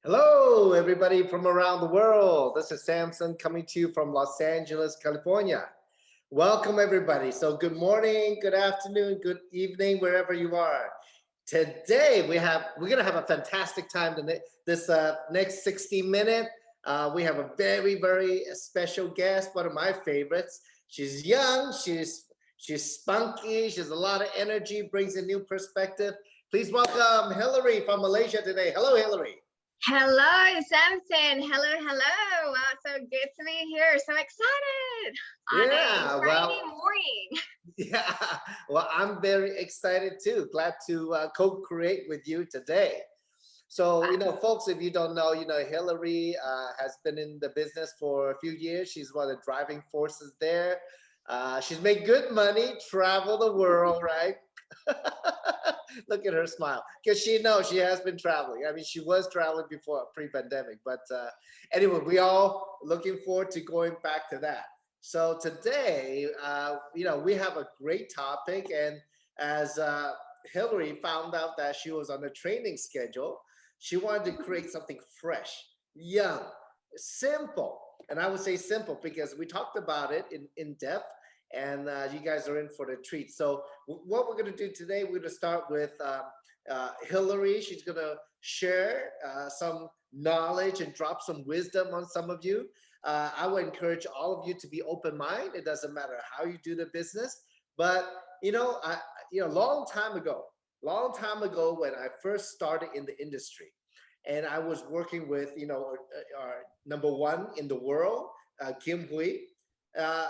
Hello, everybody from around the world. This is Samson coming to you from Los Angeles, California. Welcome, everybody. So, good morning, good afternoon, good evening, wherever you are. Today, we're gonna have a fantastic time. This next 60 minutes, we have a very special guest. One of my favorites. She's young. She's spunky. She has a lot of energy. Brings a new perspective. Please welcome Hilary from Malaysia today. Hello, Hilary. Hello, Samson. Hello. Wow, so good to be here. So excited on a Yeah, Friday well, morning. yeah, well, I'm very excited too. Glad to co-create with you today. So, folks, if you don't know, Hillary has been in the business for a few years. She's one of the driving forces there. She's made good money, travel the world, right? Look at her smile, because she knows she has been traveling. I mean, she was traveling before pre-pandemic, but anyway, we all looking forward to going back to that. So today, we have a great topic, and as Hillary found out that she was on a training schedule, she wanted to create something fresh, young, simple, and I would say simple because we talked about it in depth, and you guys are in for the treat. So what we're going to do today, we're going to start with Hillary. She's going to share some knowledge and drop some wisdom on some of you. I would encourage all of you to be open minded. It doesn't matter how you do the business, but long time ago when I first started in the industry, and I was working with our number one in the world, Kim Hui. Uh,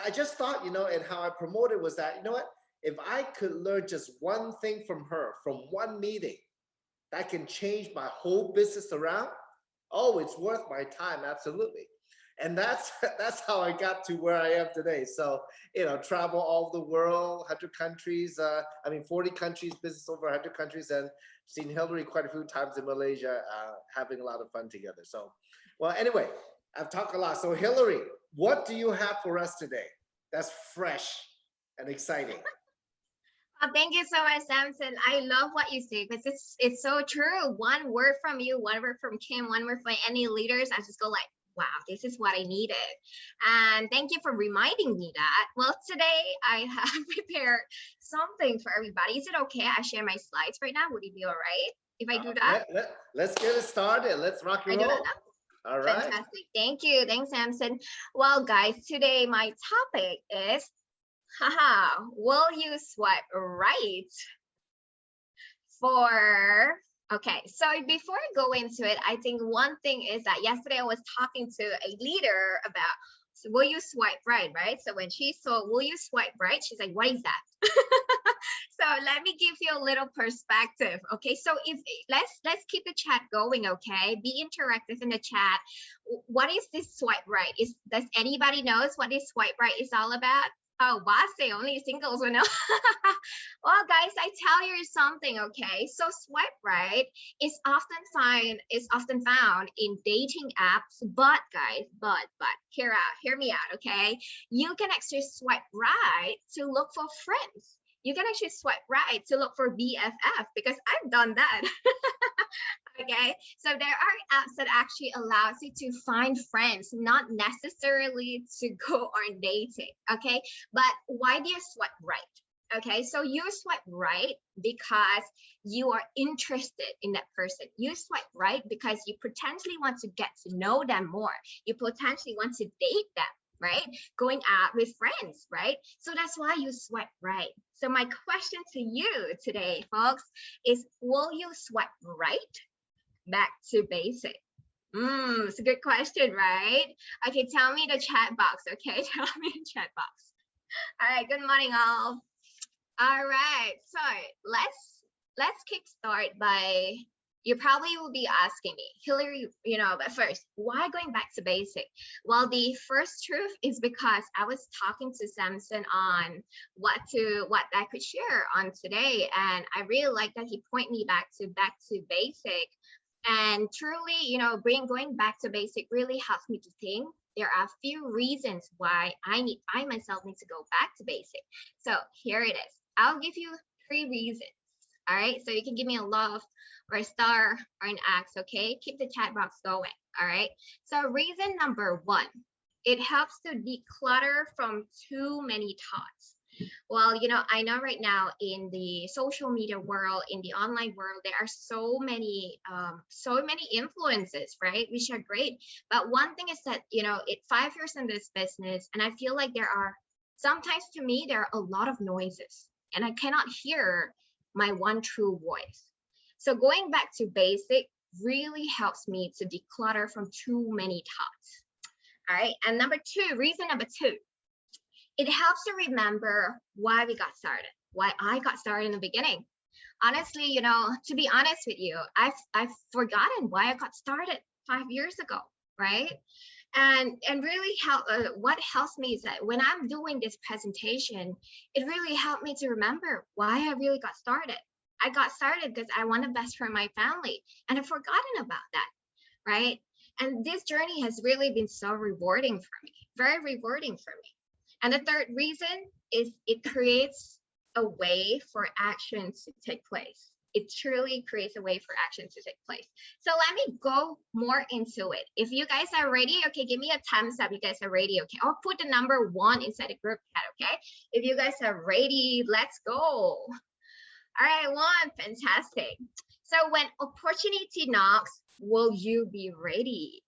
I just thought, and how I promoted was that, what, if I could learn just one thing from her, from one meeting, that can change my whole business around. Oh, it's worth my time, absolutely. And that's that's how I got to where I am today. So, travel all over the world, 100 countries. I mean, 40 countries, business over 100 countries, and seen Hillary quite a few times in Malaysia, having a lot of fun together. So, well, anyway, I've talked a lot. So, Hillary, what do you have for us today? That's fresh and exciting. Thank you so much, Samson. I love what you say because it's so true. One word from you, one word from Kim, one word from any leaders, I just go like, wow, this is what I needed. And thank you for reminding me that. Well, today I have prepared something for everybody. Is it okay I share my slides right now? Would it be all right if I do that? Let's get it started. Let's rock and I do roll. that now? All right. Fantastic. Thank you. Thanks, Samson. Well, guys, today my topic is, will you swipe right for, okay, so before I go into it, I think one thing is that yesterday I was talking to a leader about, so will you swipe right? So when she saw, will you swipe right? She's like, what is that? So let me give you a little perspective. Okay, so if let's keep the chat going. Okay, be interactive in the chat. What is this swipe right? Does anybody knows what this swipe right is all about? Oh, Wase, only singles will know. Well, guys, I tell you something, okay? So swipe right is often found in dating apps, but guys, but hear me out, okay? You can actually swipe right to look for friends. You can actually swipe right to look for BFF because I've done that. Okay, so there are apps that actually allows you to find friends, not necessarily to go on dating. Okay, but why do you swipe right? Okay, so you swipe right because you are interested in that person. You swipe right because you potentially want to get to know them more. You potentially want to date them, right? Going out with friends, right? So that's why you swipe right. So my question to you today, folks, is will you swipe right back to basic? It's a good question, right? Okay, tell me the chat box, okay? Tell me the chat box. All right, good morning, all. All right, so let's kickstart by, you probably will be asking me, Hilary, but first, why going back to basic? Well, the first truth is because I was talking to Samson on what I could share on today, and I really like that he pointed me back to basic. And truly, going back to basic really helps me to think. There are a few reasons why I myself need to go back to basic. So here it is. I'll give you 3 reasons. All right. So you can give me a love or a star or an X. Okay. Keep the chat box going. All right. So reason number one, it helps to declutter from too many thoughts. Well, I know right now in the social media world, in the online world, there are so many influences, right? Which are great. But one thing is that, 5 years in this business, and I feel like sometimes to me, there are a lot of noises and I cannot hear my one true voice. So going back to basic really helps me to declutter from too many thoughts. All right. And reason number two, it helps to remember why we got started, why I got started in the beginning. Honestly, to be honest with you, I've forgotten why I got started 5 years ago, right? And really what helps me is that when I'm doing this presentation, it really helped me to remember why I really got started. I got started because I want the best for my family, and I've forgotten about that, right? And this journey has really been so rewarding for me, very rewarding for me. And the third reason is it creates a way for action to take place. It truly creates a way for action to take place. So let me go more into it. If you guys are ready, okay, give me a thumbs up. You guys are ready, okay? I'll put the number 1 inside the group chat, okay? If you guys are ready, let's go. All right, 1, fantastic. So when opportunity knocks, will you be ready,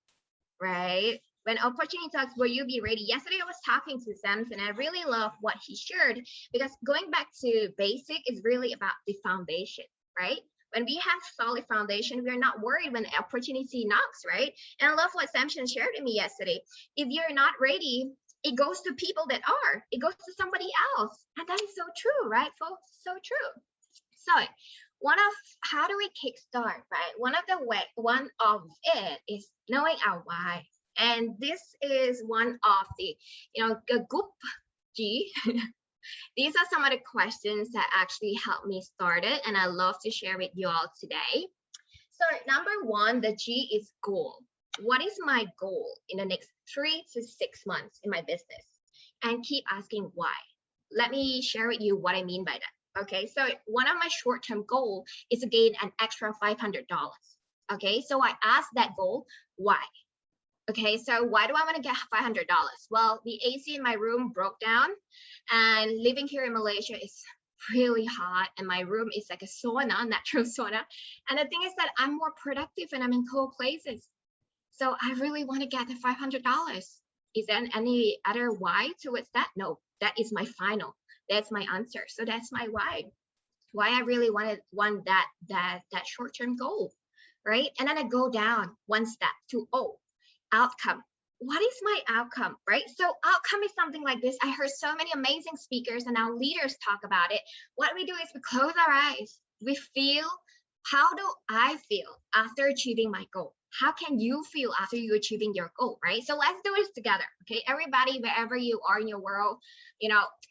right? When opportunity talks, will you be ready? Yesterday I was talking to Samson, and I really love what he shared, because going back to basic is really about the foundation, right? When we have solid foundation, we're not worried when opportunity knocks, right? And I love what Samson shared with me yesterday. If you're not ready, it goes to people that are. It goes to somebody else. And that is so true, right, folks? So true. So how do we kickstart, right? One of it is knowing our why. And this is one of the, Goop G. These are some of the questions that actually helped me start it, and I love to share with you all today. So number 1, the G is goal. What is my goal in the next 3 to 6 months in my business? And keep asking why. Let me share with you what I mean by that. Okay, so one of my short-term goal is to gain an extra $500. Okay, so I asked that goal, why? Okay, so why do I want to get $500? Well, the AC in my room broke down, and living here in Malaysia is really hot, and my room is like a sauna, natural sauna. And the thing is that I'm more productive when I'm in cold places. So I really want to get the $500. Is there any other why towards that? No, that is my final. That's my answer. So that's my why I really want that short-term goal, right? And then I go down one step to outcome. What is my outcome, right? So outcome is something like this. I heard so many amazing speakers and our leaders talk about it. What we do is we close our eyes. We feel, how do I feel after achieving my goal? How can you feel after you achieving your goal, right? So let's do this together, okay? Everybody, wherever you are in your world,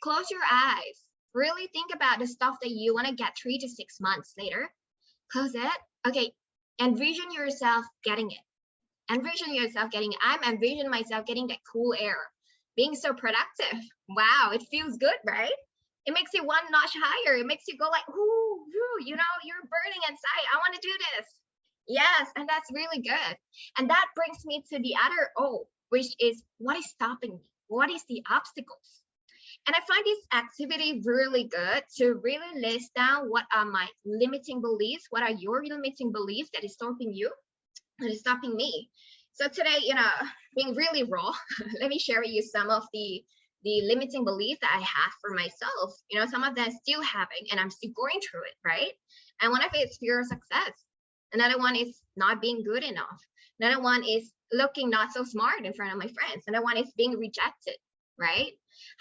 close your eyes. Really think about the stuff that you want to get 3 to 6 months later. Close it. Okay. Envision yourself getting it. Envision yourself getting it. I'm envisioning myself getting that cool air, being so productive. Wow, it feels good, right? It makes you one notch higher. It makes you go like, ooh, you're burning inside. I want to do this. Yes, and that's really good. And that brings me to the other O, which is what is stopping me? What is the obstacles? And I find this activity really good to really list down what are my limiting beliefs, what are your limiting beliefs that is stopping you, that is stopping me. So today, being really raw, let me share with you some of the limiting beliefs that I have for myself. Some of them I'm still having, and I'm still going through it, right? And one of it is fear of success. Another one is not being good enough. Another one is looking not so smart in front of my friends. Another one is being rejected, right?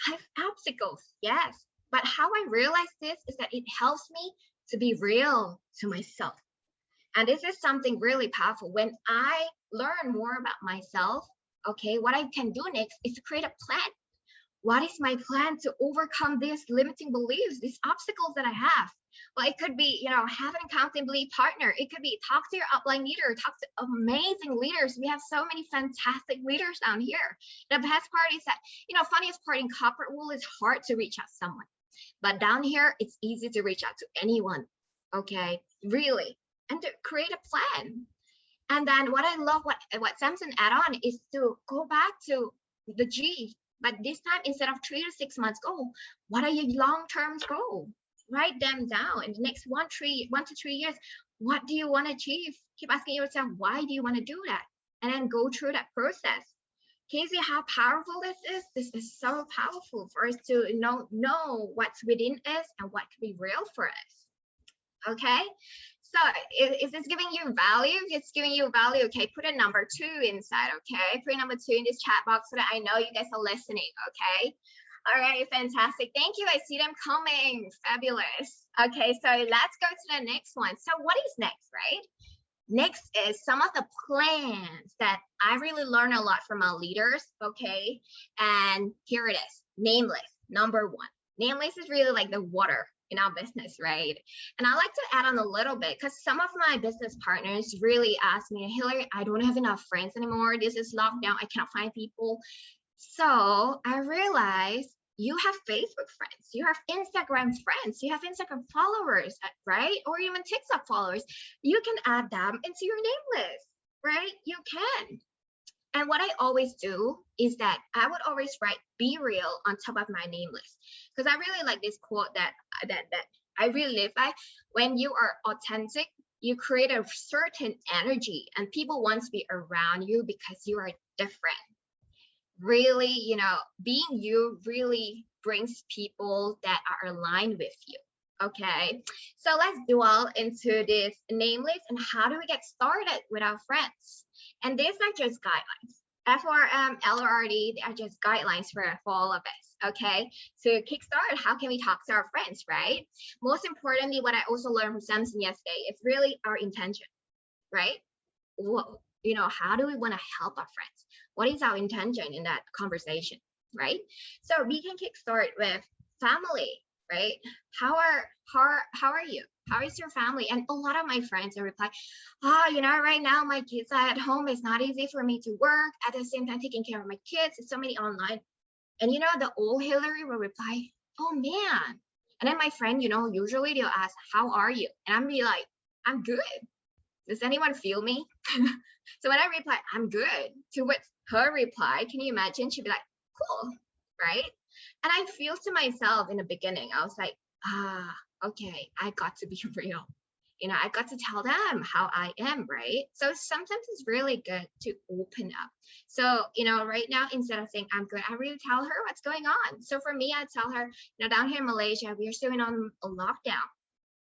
I have obstacles, yes. But how I realize this is that it helps me to be real to myself. And this is something really powerful. When I learn more about myself, okay, what I can do next is to create a plan. What is my plan to overcome these limiting beliefs, these obstacles that I have? Well, it could be, have an accountability partner. It could be talk to your upline leader, talk to amazing leaders. We have so many fantastic leaders down here. The best part is that, funniest part in corporate world is hard to reach out to someone. But down here, it's easy to reach out to anyone. Okay, really, and to create a plan. And then what I love, what Samson add on is to go back to the G, but this time instead of 3 to 6 months goal, what are your long-term goals? Write them down in the next 1 to 3 years. What do you want to achieve? Keep asking yourself, why do you want to do that? And then go through that process. Can you see how powerful this is? This is so powerful for us to know what's within us and what can be real for us. Okay, so is this giving you value? It's giving you value. Okay, put a number 2 inside. Okay, put a number 2 in this chat box so that I know you guys are listening. Okay, all right, fantastic. Thank you. I see them coming. Fabulous. Okay, so let's go to the next one. So what is next, right? Next is some of the plans that I really learn a lot from our leaders. Okay, and here it is. Nameless, number 1. Nameless is really like the water in our business, right? And I like to add on a little bit because some of my business partners really ask me, Hilary, I don't have enough friends anymore. This is lockdown. I cannot find people. So I realized you have Facebook friends, you have Instagram friends, you have Instagram followers, right? Or even TikTok followers. You can add them into your name list, right? You can. And what I always do is that I would always write "be real" on top of my name list, because I really like this quote that I really live by. When you are authentic, you create a certain energy, and people want to be around you because you are different. Really, being you really brings people that are aligned with you. Okay, so let's dwell into this name list and how do we get started with our friends. And these are just guidelines. FRM, LRD, they are just guidelines for all of us. Okay, so kickstart, how can we talk to our friends, right? Most importantly, what I also learned from Samson yesterday is really our intention, right? Well, how do we want to help our friends? What is our intention in that conversation, right? So we can kickstart with family, right? How are you? How is your family? And a lot of my friends will reply, right now my kids are at home. It's not easy for me to work. At the same time, taking care of my kids. It's so many online. And the old Hilary will reply, oh man. And then my friend, usually they'll ask, how are you? And I'm be like, I'm good. Does anyone feel me? So when I reply, I'm good, to what her reply, can you imagine? She'd be like, cool, right? And I feel to myself in the beginning, I was like, okay, I got to be real. I got to tell them how I am, right? So sometimes it's really good to open up. So, right now, instead of saying I'm good, I really tell her what's going on. So for me, I tell her, down here in Malaysia, we are still on a lockdown.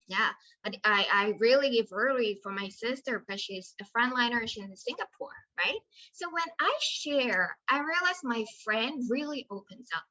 Yeah, but I really give early for my sister because she's a frontliner. She's in Singapore, right? So when I share, I realize my friend really opens up.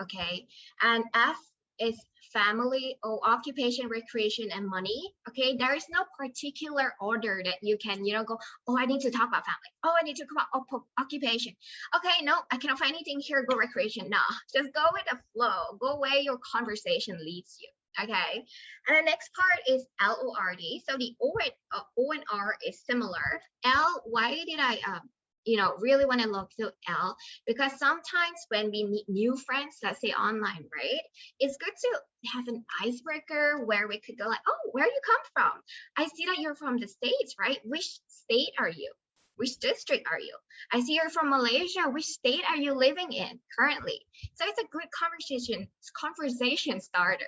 Okay, and F is family or occupation, recreation, and money. Okay, there is no particular order that you can, go. Oh, I need to talk about family. Oh, I need to talk about occupation. Okay, no, I cannot find anything here. Go recreation. No, just go with the flow. Go where your conversation leads you. Okay, and the next part is LORD. So the O and R is similar. L, why did I really want to look to L? Because sometimes when we meet new friends, let's say online, right, it's good to have an icebreaker where we could go like, oh, where you come from? I see that you're from the States, right? Which state are you? Which district are you? I see you're from Malaysia. Which state are you living in currently? So it's a good conversation starter.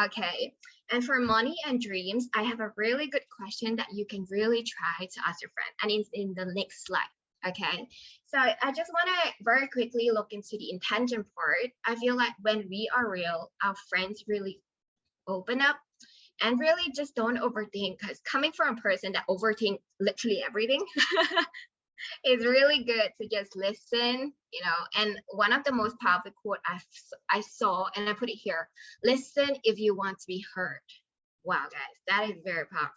Okay, and for money and dreams, I have a really good question that you can really try to ask your friend, and it's in the next slide. Okay, so I just want to very quickly look into the intention part. I feel like when we are real, our friends really open up and really just don't overthink, because coming from a person that overthink literally everything, it's really good to just listen, and one of the most powerful quote I saw, and I put it here, listen if you want to be heard. Wow, guys, that is very powerful.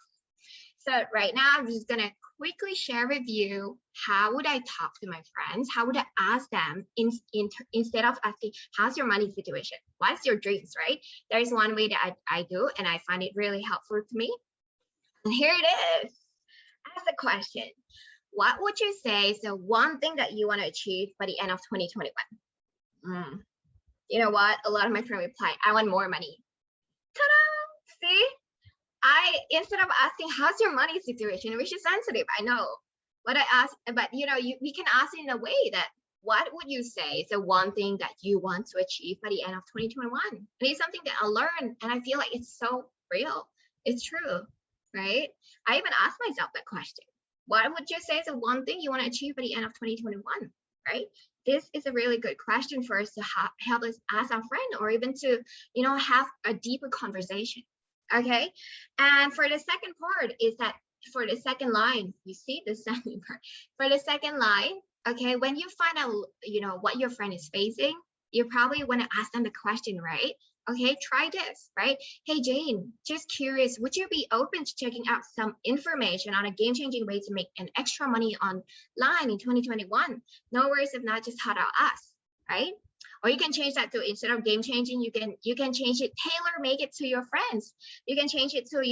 So right now, I'm just going to quickly share with you, how would I talk to my friends? How would I ask them instead of asking, how's your money situation? What's your dreams, right? There's one way that I do, and I find it really helpful to me. And here it is. Ask the question. What would you say is the one thing that you want to achieve by the end of 2021? You know what? A lot of my friends reply, I want more money. Ta-da! See? instead of asking how's your money situation, which is sensitive, I know, but I ask, but we can ask in a way that what would you say is the one thing that you want to achieve by the end of 2021? And it's something that I learned, and I feel like it's so real. It's true, right? I even asked myself that question. What would you say is the one thing you want to achieve by the end of 2021, right? This is a really good question for us to help us ask our friend, or even to, have a deeper conversation. Okay. And for the second part is that for the second line, you see the second part. For the second line, okay, when you find out, what your friend is facing, you probably want to ask them the question, right? Okay, try this, right? Hey, Jane, just curious, would you be open to checking out some information on a game-changing way to make an extra money online in 2021? No worries if not, just shout out us, right? Or you can change that to, instead of game changing, you can change it, tailor make it to your friends. You can change it to,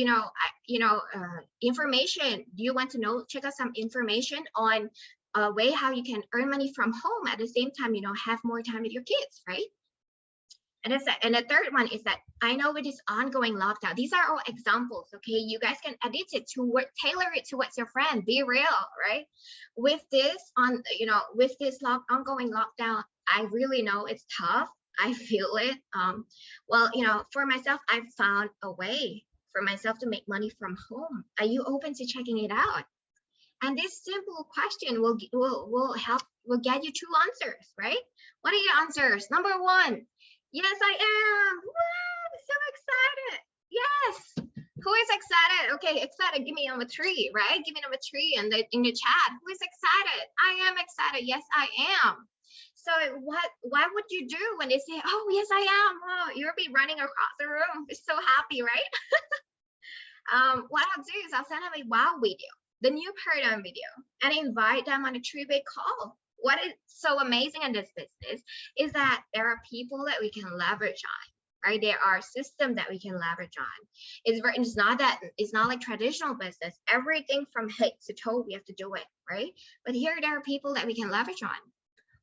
information. Do you want to know, check out some information on a way how you can earn money from home at the same time, have more time with your kids, right? And the third one is that I know with this ongoing lockdown, these are all examples, okay? You guys can edit it to what, tailor it towards your friend, be real, right? With this ongoing lockdown, I really know it's tough. I feel it. For myself, I've found a way for myself to make money from home. Are you open to checking it out? And this simple question will get you two answers, right? What are your answers? Number one, yes, I am. Woo, so excited. Yes. Who is excited? Okay, excited. Give me number 3, right? Give me number 3 in the chat. Who is excited? I am excited. Yes, I am. So what would you do when they say, oh, yes, I am? Oh, you'll be running across the room. It's so happy, right? What I'll do is I'll send them a wow video, the new paradigm video, and invite them on a 3-way call. What is so amazing in this business is that there are people that we can leverage on, right? There are systems that we can leverage on. It's not like traditional business. Everything from head to toe, we have to do it, right? But here there are people that we can leverage on.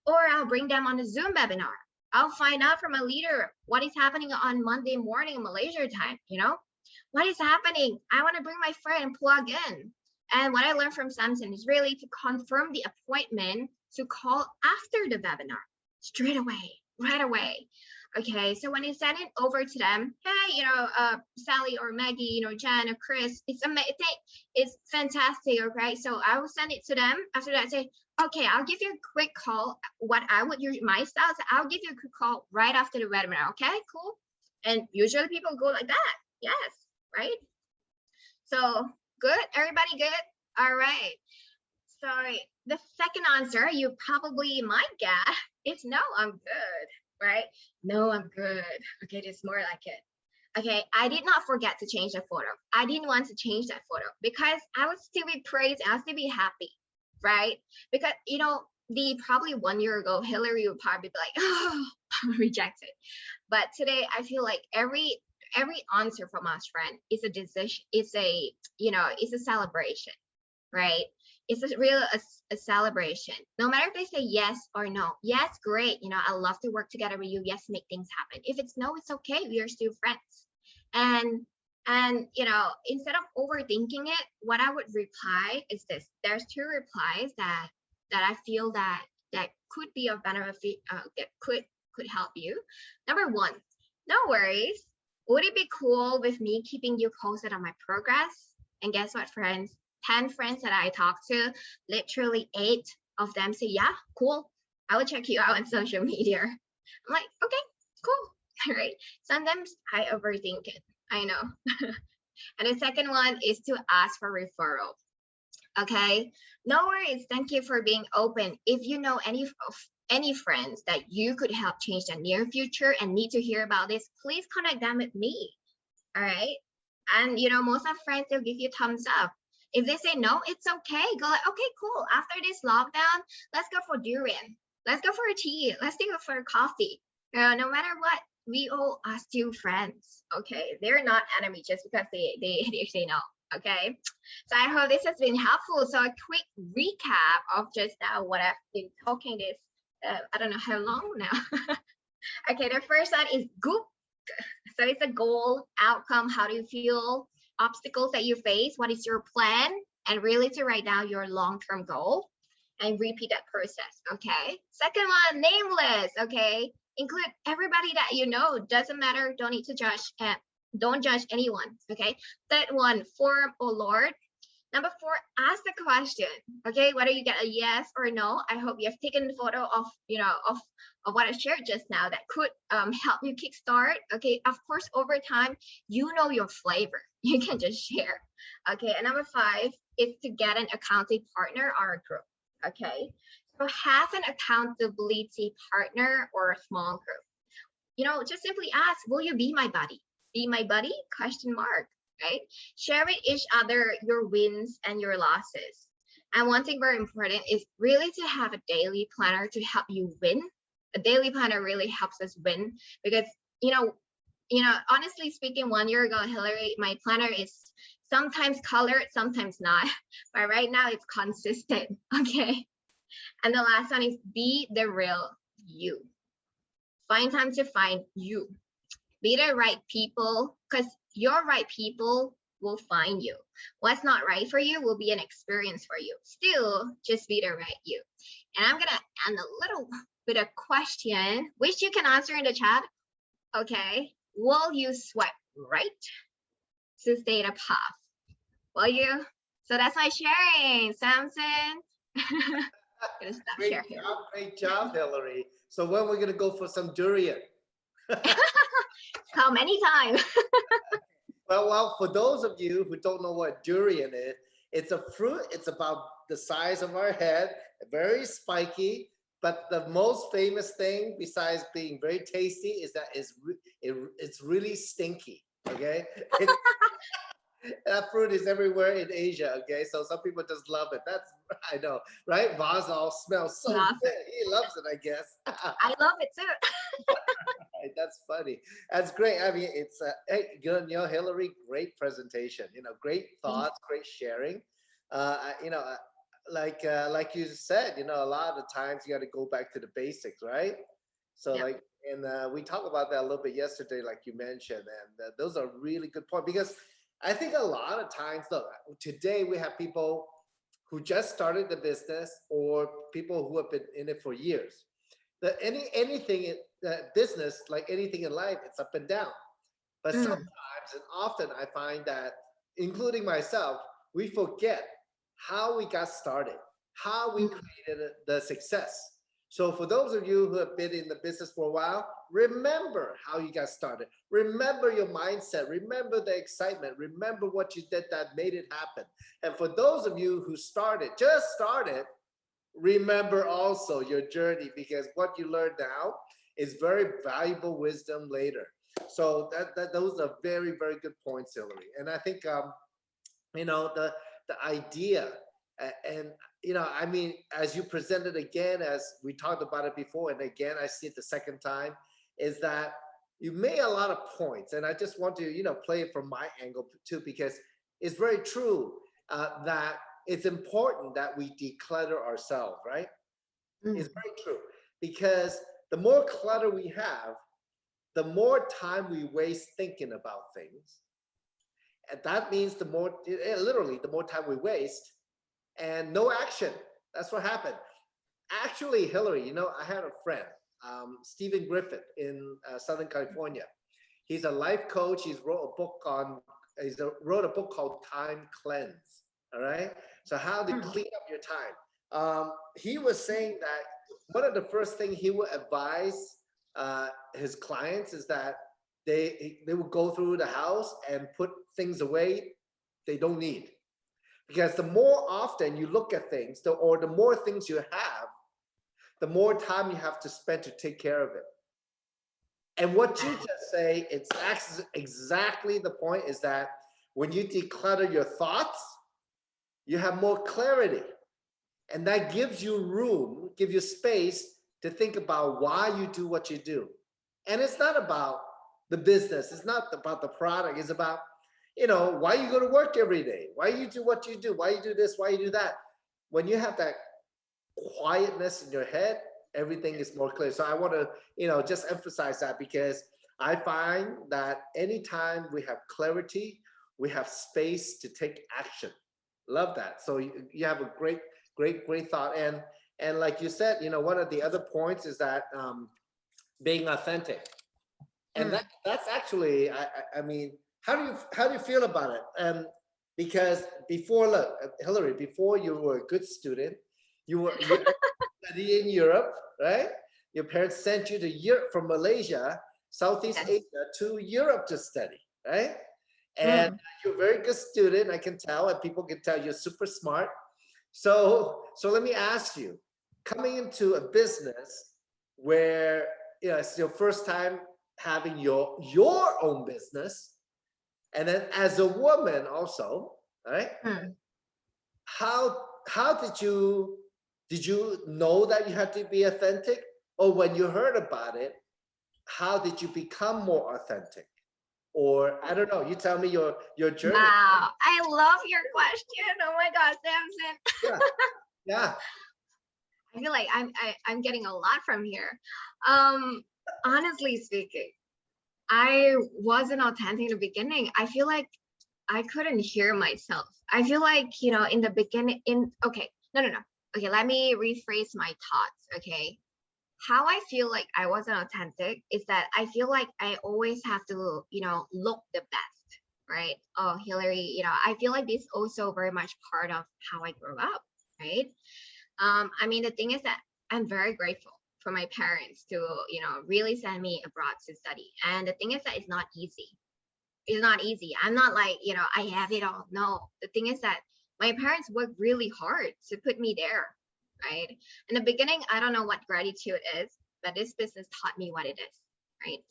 Or I'll bring them on a Zoom webinar. I'll find out from a leader what is happening on Monday morning in Malaysia time, What is happening? I want to bring my friend and plug in. And what I learned from Samson is really to confirm the appointment to call after the webinar, straight away, right away. Okay, so when you send it over to them, hey, Sally or Maggie, Jen or Chris, it's amazing, it's fantastic, okay? So I will send it to them. After that, say, okay, I'll give you a quick call. What I would use my style, so I'll give you a quick call right after the webinar, okay? Cool. And usually people go like that. Yes, right? So good, everybody good? All right. Sorry, the second answer you probably might get is no, I'm good, right? No, I'm good. Okay, just more like it. Okay, I did not forget to change the photo. I didn't want to change that photo because I would still be praised, I would still be happy, right? Because, probably 1 year ago, Hilary would probably be like, oh, I'm rejected. But today, I feel like every answer from our friend is a decision, it's a celebration, right? It's a celebration. No matter if they say yes or no. Yes, great. I love to work together with you. Yes, make things happen. If it's no, it's okay. We are still friends. And instead of overthinking it, what I would reply is this. There's 2 replies that I feel that could be of benefit, that could help you. Number 1, no worries. Would it be cool with me keeping you posted on my progress? And guess what, friends? 10 friends that I talked to, literally 8 of them say, yeah, cool. I will check you out on social media. I'm like, okay, cool. All right. Sometimes I overthink it. I know. And the second one is to ask for referral. Okay. No worries. Thank you for being open. If you know any friends that you could help change the near future and need to hear about this, please connect them with me. All right. And most of friends, they'll give you thumbs up. If they say no, it's okay. Go like, okay, cool. After this lockdown, let's go for durian. Let's go for a tea. Let's go for a coffee. No matter what, we all are still friends. Okay, they're not enemies just because they say no. Okay, so I hope this has been helpful. So a quick recap of just what I've been talking this. I don't know how long now. Okay, the first one is goop. So it's a goal, outcome. How do you feel? obstacles that you face, what is your plan, and really to write down your long-term goal and repeat that process. Okay. Second one, nameless. Okay. Include everybody that you know. Doesn't matter. Don't need to judge. Don't judge anyone. Okay. Third one, form or Lord. Number four, ask the question. Okay, whether you get a yes or no. I hope you have taken a photo of, of what I shared just now that could help you kickstart. Okay, of course, over time, you know your flavor. You can just share. Okay, and number five is to get an accounting partner or a group. Okay, so have an accountability partner or a small group. Just simply ask, will you be my buddy? Be my buddy? Question mark. Right? Share with each other your wins and your losses. And one thing very important is really to have a daily planner to help you win. A daily planner really helps us win because, honestly speaking, 1 year ago, Hilary, my planner is sometimes colored, sometimes not. But right now it's consistent. Okay. And the last one is be the real you. Find time to find you. Be the right people, because your right people will find you. What's not right for you will be an experience for you. Still, just be the right you. And I'm going to end a little bit of question, which you can answer in the chat. Okay. Will you swipe right to stay the path? Will you? So that's my sharing, Samson. Gonna stop sharing here. Great job, Hilary. So when we're going to go for some durian? How many times? Well, for those of you who don't know what durian is, it's a fruit. It's about the size of our head, very spiky. But the most famous thing, besides being very tasty, is that it's really stinky. Okay, that fruit is everywhere in Asia. Okay, so some people just love it. That's I know, right? Vazal smells so good. He loves it, I guess. I love it too. That's funny. That's great. I mean, it's hey, Hilary, great presentation. Great thoughts, great sharing. Like you said, a lot of the times you got to go back to the basics, right? So and we talked about that a little bit yesterday, like you mentioned, and those are really good points because I think a lot of times, look, today we have people who just started the business or people who have been in it for years. Anything in business, like anything in life, it's up and down. But sometimes and often I find that, including myself, we forget how we got started, how we created the success. So for those of you who have been in the business for a while, remember how you got started. Remember your mindset. Remember the excitement. Remember what you did that made it happen. And for those of you who just started, remember also your journey, because what you learn now is very valuable wisdom later. So those are very, very good points, Hilary. And I think the idea and I mean, as you presented again, as we talked about it before, and again I see it the second time, is that you made a lot of points, and I just want to play it from my angle too, because it's very true that it's important that we declutter ourselves, right? It's very true, because the more clutter we have, the more time we waste thinking about things. And that means literally, the more time we waste and no action. That's what happened. Actually, Hilary, I had a friend, Stephen Griffith in Southern California. He's a life coach. He wrote a book called Time Cleanse. All right. So how to clean up your time. He was saying that one of the first things he would advise his clients is that they would go through the house and put things away they don't need. Because the more often you look at things, or the more things you have, the more time you have to spend to take care of it. And what you just say, it's exactly the point, is that when you declutter your thoughts, you have more clarity. And that gives you room, give you space to think about why you do what you do. And it's not about the business. It's not about the product. It's about, why you go to work every day, why you do what you do, why you do this, why you do that. When you have that quietness in your head, everything is more clear. So I want to, just emphasize that, because I find that anytime we have clarity, we have space to take action. Love that. So you have a great thought. And like you said, one of the other points is that being authentic. And Mm. that's actually, I mean, how do you feel about it? Because before, look, Hilary, before you were a good student, you study in Europe, right? Your parents sent you to Europe from Malaysia, Southeast Yes. Asia to Europe to study, right? And Mm. you're a very good student, I can tell, and people can tell you're super smart. So let me ask you, coming into a business where it's your first time having your own business, and then as a woman also, right? Mm. How did you know that you had to be authentic, or when you heard about it, how did you become more authentic? Or I don't know. You tell me your journey. Wow, I love your question. Oh my God, Samson. Yeah, yeah. I feel like I'm getting a lot from here. Um, Honestly speaking, I wasn't authentic in the beginning. I feel like I couldn't hear myself. I feel like, in the beginning, okay, no. Okay, let me rephrase my thoughts. Okay. How I feel like I wasn't authentic is that I feel like I always have to, look the best, right? Oh, Hilary, I feel like this also very much part of how I grew up, right? I mean, the thing is that I'm very grateful for my parents to, really send me abroad to study. And the thing is that it's not easy. It's not easy. I'm not like, I have it all. No, the thing is that my parents worked really hard to put me there, right? In the beginning, I don't know what gratitude is, but this business taught me what it is, right?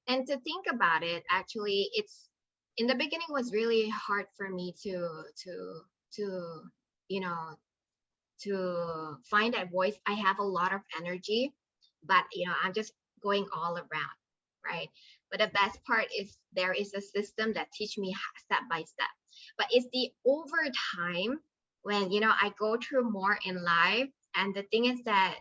And to think about it, actually, it's in the beginning was really hard for me to you know to find that voice. I have a lot of energy, but I'm just going all around, right? But the best part is there is a system that teach me step by step. But it's the over time when I go through more in life, and the thing is that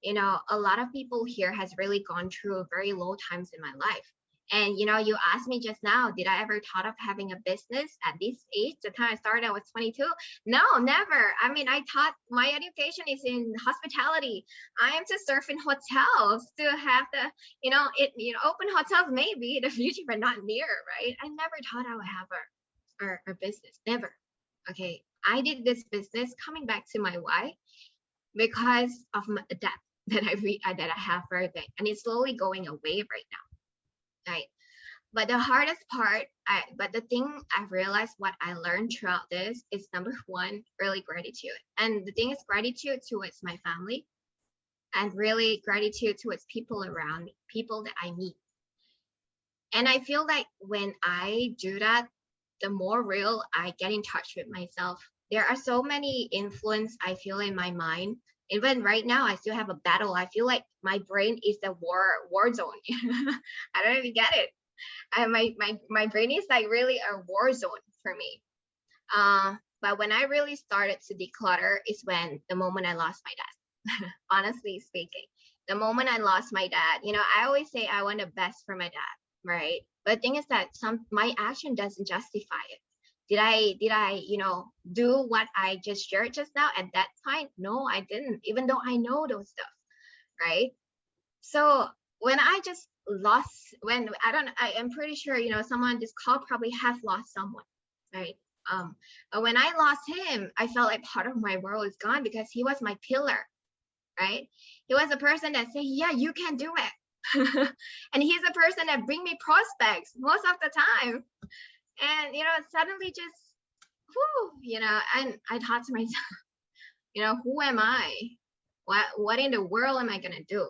a lot of people here has really gone through very low times in my life. And you asked me just now, did I ever thought of having a business at this age? The time I started, I was 22. No, never. I mean, I thought my education is in hospitality. I am to serve in hotels, to have the, open hotels maybe in the future, but not near, right? I never thought I would have a business. Never. Okay. I did this business coming back to my why because of my debt that that I have very big, and it's slowly going away right now, right? But the hardest part, but the thing I've realized, what I learned throughout this is number one, really gratitude. And the thing is gratitude towards my family, and really gratitude towards people around me, people that I meet. And I feel like when I do that, the more real I get in touch with myself. There are so many influence I feel in my mind. Even right now, I still have a battle. I feel like my brain is the war zone. I don't even get it. My brain is like really a war zone for me. But when I really started to declutter is when the moment I lost my dad. Honestly speaking, the moment I lost my dad, I always say I want the best for my dad, right? But the thing is that my action doesn't justify it. Did I do what I just shared just now at that point? No, I didn't, even though I know those stuff, right? So when I just lost, when I am pretty sure someone on this call probably have lost someone, right? But when I lost him, I felt like part of my world is gone because he was my pillar, right? He was a person that said, yeah, you can do it. And he's a person that bring me prospects most of the time. And suddenly just and I thought to myself, who am I? What in the world am I gonna do?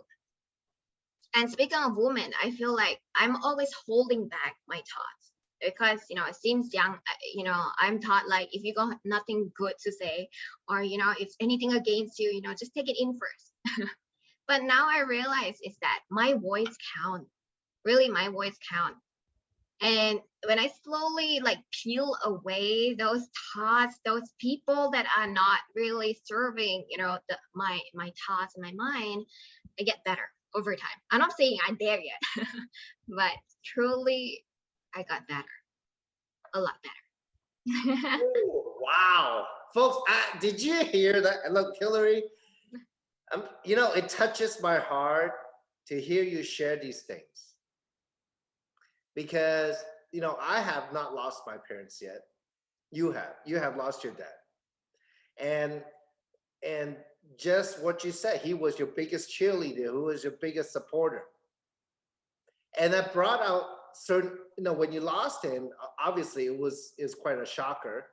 And speaking of women, I feel like I'm always holding back my thoughts because since young, I'm taught like if you got nothing good to say, or if anything against you, just take it in first. But now I realize is that my voice count. Really, my voice count. And when I slowly like peel away those thoughts, those people that are not really serving, my thoughts and my mind, I get better over time. I'm not saying I'm there yet, but truly I got better, a lot better. Ooh, wow. Folks, did you hear that? Look, Hillary, it touches my heart to hear you share these things because, I have not lost my parents yet. You have lost your dad. And, and just what you said, he was your biggest cheerleader, who was your biggest supporter. And that brought out certain, when you lost him, obviously it was quite a shocker.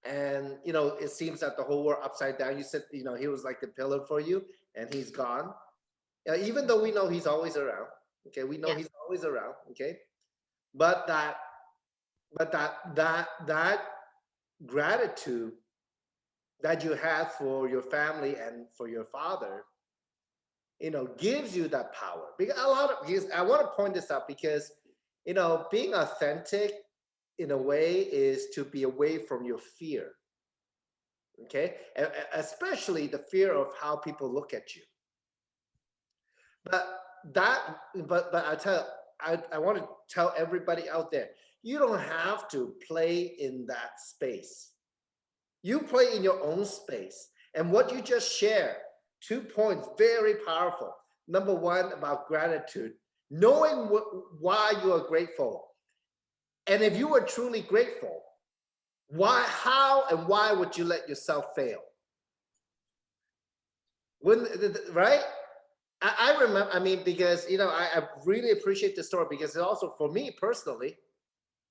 And it seems that the whole world upside down. You said he was like the pillar for you, and he's gone. Even though we know he's always around. Okay, we know Yeah. he's always around. Okay, but that gratitude that you have for your family and for your father, gives you that power. Because because I want to point this out because being authentic in a way is to be away from your fear. Okay, especially the fear of how people look at you. But that, but I want to tell everybody out there, you don't have to play in that space. You play in your own space. And what you just shared, 2 points, very powerful. Number one, about gratitude, knowing why you are grateful. And if you are truly grateful, how and why would you let yourself fail? When, right? I remember, because, I really appreciate the story because it also, for me personally,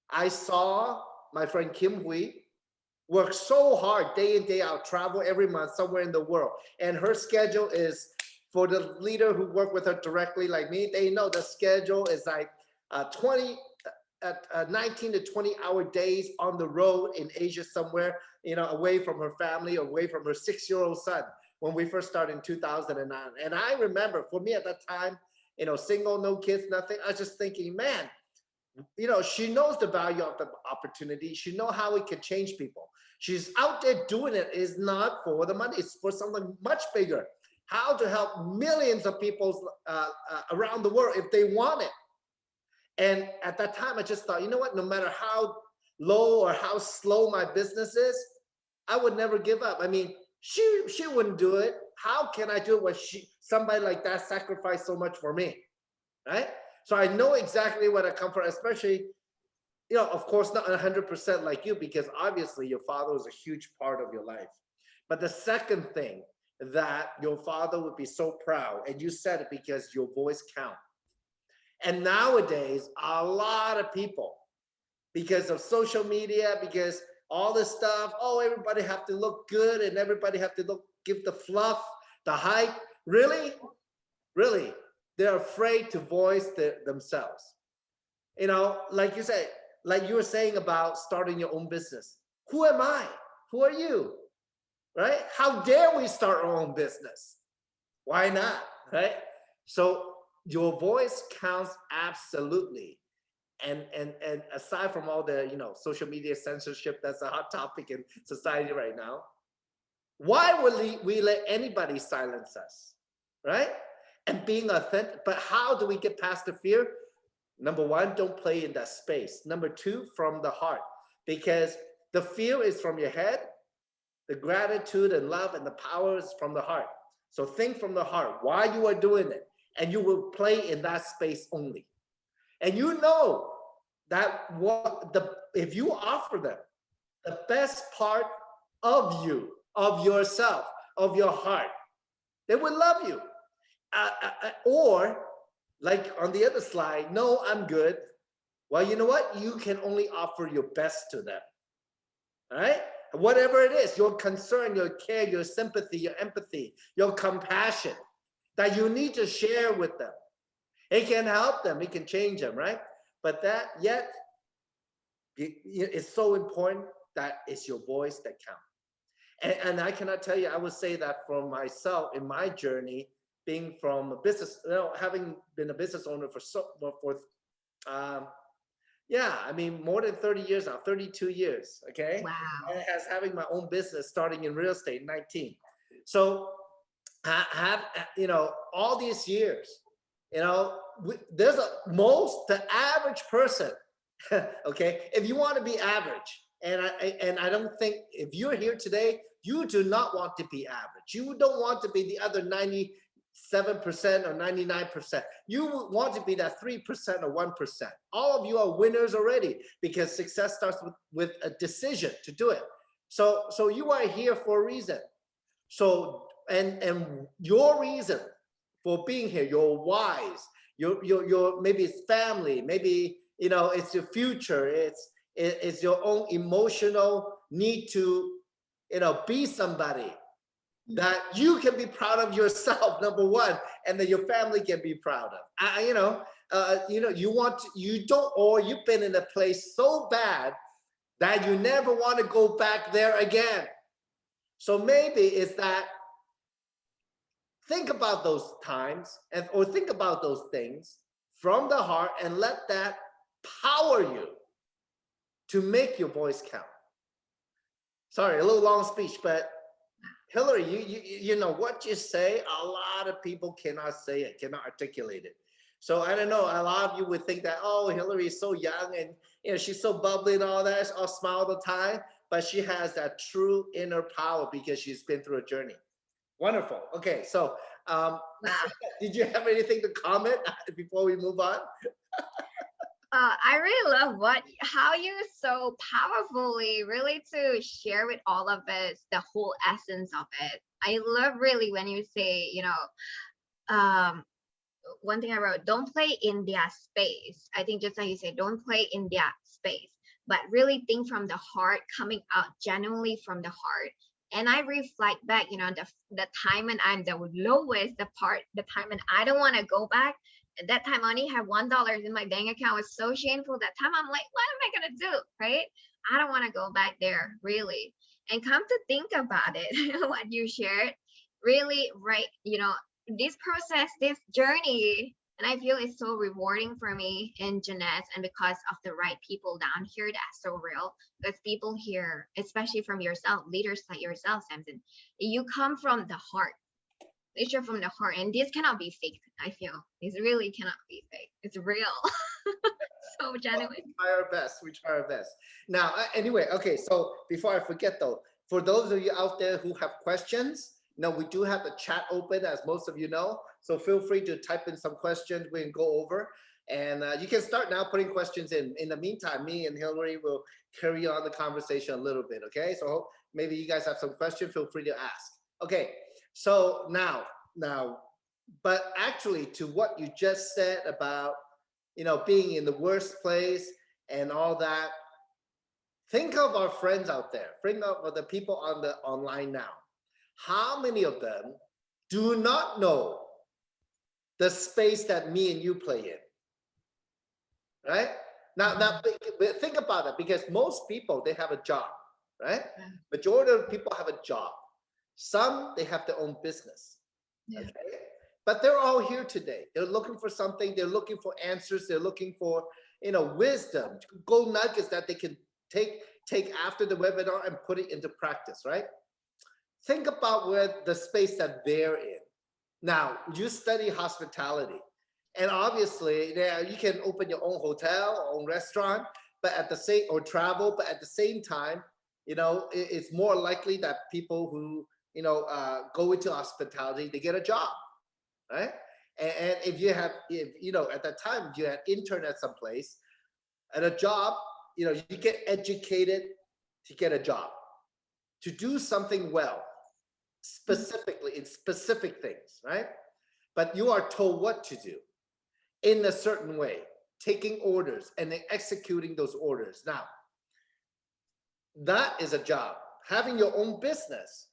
I saw my friend Kim Hui work so hard day in, day out, travel every month somewhere in the world. And her schedule is, for the leader who work with her directly like me, they know the schedule is like 19 to 20-hour days on the road in Asia somewhere, away from her family, away from her 6-year-old son when we first started in 2009. And I remember, for me at that time, single, no kids, nothing, I was just thinking, man, she knows the value of the opportunity. She knows how it can change people. She's out there doing it. It's not for the money. It's for something much bigger. How to help millions of people around the world if they want it. And at that time, I just thought, you know what? No matter how low or how slow my business is, I would never give up. She wouldn't do it. How can I do it when somebody like that sacrificed so much for me, right? So I know exactly what I come from, especially, of course, not 100% like you, because obviously your father was a huge part of your life. But the second thing that your father would be so proud, and you said it because your voice counts. And nowadays, a lot of people, because of social media, because all this stuff, oh, everybody have to look good and everybody have to give the fluff, the hype. Really? Really? They're afraid to voice themselves. Like you said, like you were saying about starting your own business. Who am I? Who are you? Right? How dare we start our own business? Why not? Right? So your voice counts absolutely. And aside from all the social media censorship that's a hot topic in society right now, why would we let anybody silence us, right? And being authentic. But how do we get past the fear? Number one, don't play in that space. Number two, from the heart, because the fear is from your head, the gratitude and love and the power is from the heart. So think from the heart why you are doing it, and you will play in that space only. And that if you offer them the best part of you, of yourself, of your heart, they will love you. Or like on the other slide, no, I'm good. Well, you know what? You can only offer your best to them. All right? Whatever it is, your concern, your care, your sympathy, your empathy, your compassion that you need to share with them. It can help them, it can change them, right? But it's so important that it's your voice that counts. And I cannot tell you, I would say that for myself in my journey, being from a business, having been a business owner more than 30 years now, 32 years, okay? Wow. And as having my own business starting in real estate, 19. So I have, all these years, the average person Okay, if you want to be average, and I don't think if you're here today, you do not want to be average. You don't want to be the other 97% or 99%. You want to be that 3% or 1%. All of you are winners already because success starts with a decision to do it. So you are here for a reason. So and your reason for being here, your whys, your maybe it's family, maybe it's your future, it's your own emotional need to be somebody that you can be proud of yourself, number one, and that your family can be proud of. You want to, you don't, or you've been in a place so bad that you never want to go back there again. So maybe it's that, think about those times or think about those things from the heart and let that power you to make your voice count. Sorry, a little long speech, but Hilary, you know what you say, a lot of people cannot say it, cannot articulate it. So I don't know, a lot of you would think that, oh, Hilary is so young and she's so bubbly and all that, all smile all the time, but she has that true inner power because she's been through a journey. Wonderful. Okay, so Wow. did you have anything to comment before we move on? I really love how you so powerfully really to share with all of us the whole essence of it. I love really when you say, um, one thing I wrote, don't play in their space. I think just like you said, don't play in their space, but really think from the heart, coming out genuinely from the heart. And I reflect back, the time when I'm the lowest, the time when I don't want to go back. At that time, I only had $1 in my bank account. It was so shameful. That time, I'm like, what am I gonna do? Right? I don't want to go back there, really. And come to think about it, what you shared, really, right? This process, this journey, and I feel it's so rewarding for me and Jeanette, and because of the right people down here, that's so real. Because people here, especially from yourself, leaders like yourself, Samson, you come from the heart. It's from the heart, and this cannot be fake. I feel this really cannot be fake. It's real, so Well, genuine. we try our best. We try our best. Now, anyway, okay. So before I forget, though, for those of you out there who have questions, we do have the chat open, as most of you know. So feel free to type in some questions we can go over, and you can start now putting questions in. In the meantime, me and Hilary will carry on the conversation a little bit. Okay. So maybe you guys have some questions. Feel free to ask. Okay. So now, but actually, to what you just said about being in the worst place and all that, think of our friends out there. Think of the people on the online now. How many of them do not know the space that me and you play in? Right? Now think about it, because most people, they have a job, right? Majority of people have a job. Some, they have their own business. Yeah. Okay? But they're all here today. They're looking for something. They're looking for answers. They're looking for, wisdom, gold nuggets that they can take after the webinar and put it into practice, right? Think about where the space that they're in. Now, you study hospitality, and obviously, you can open your own hotel, own restaurant, but at the same or travel, but at the same time, it's more likely that people who go into hospitality, they get a job, right? And if you have, at that time, if you had intern at some place, at a job, you get educated to get a job, to do something well, specifically in specific things, right? But you are told what to do in a certain way, taking orders and then executing those orders. Now, that is a job. Having your own business,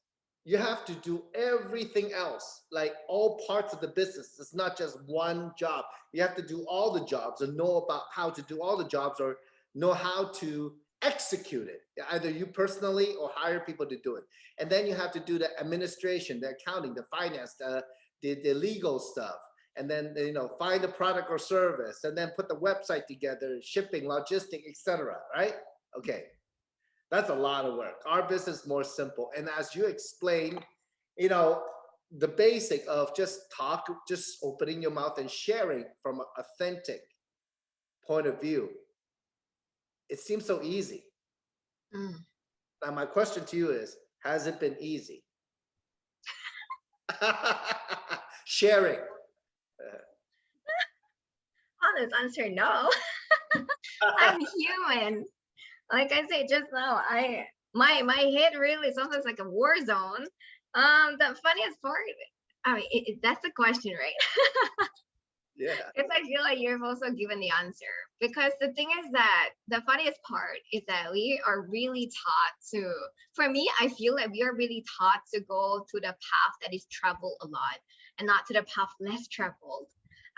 you have to do everything else, like all parts of the business. It's not just one job. You have to do all the jobs and know about how to do all the jobs, or know how to execute it, either you personally or hire people to do it. And then you have to do the administration, the accounting, the finance, the legal stuff, and then find the product or service, and then put the website together, shipping, logistic, etc. Right? Okay. That's a lot of work. Our business is more simple. And as you explain, the basic of just opening your mouth and sharing from an authentic point of view. it seems so easy. Mm. Now, my question to you is, has it been easy? Sharing. Honest answer, no. I'm human. Like I said just now, my head really sometimes like a war zone. The funniest part, I mean, that's the question, right? Yeah. Because I feel like you've also given the answer. Because the thing is that the funniest part is that we are really taught to, for me, I feel like we are really taught to go to the path that is traveled a lot and not to the path less traveled.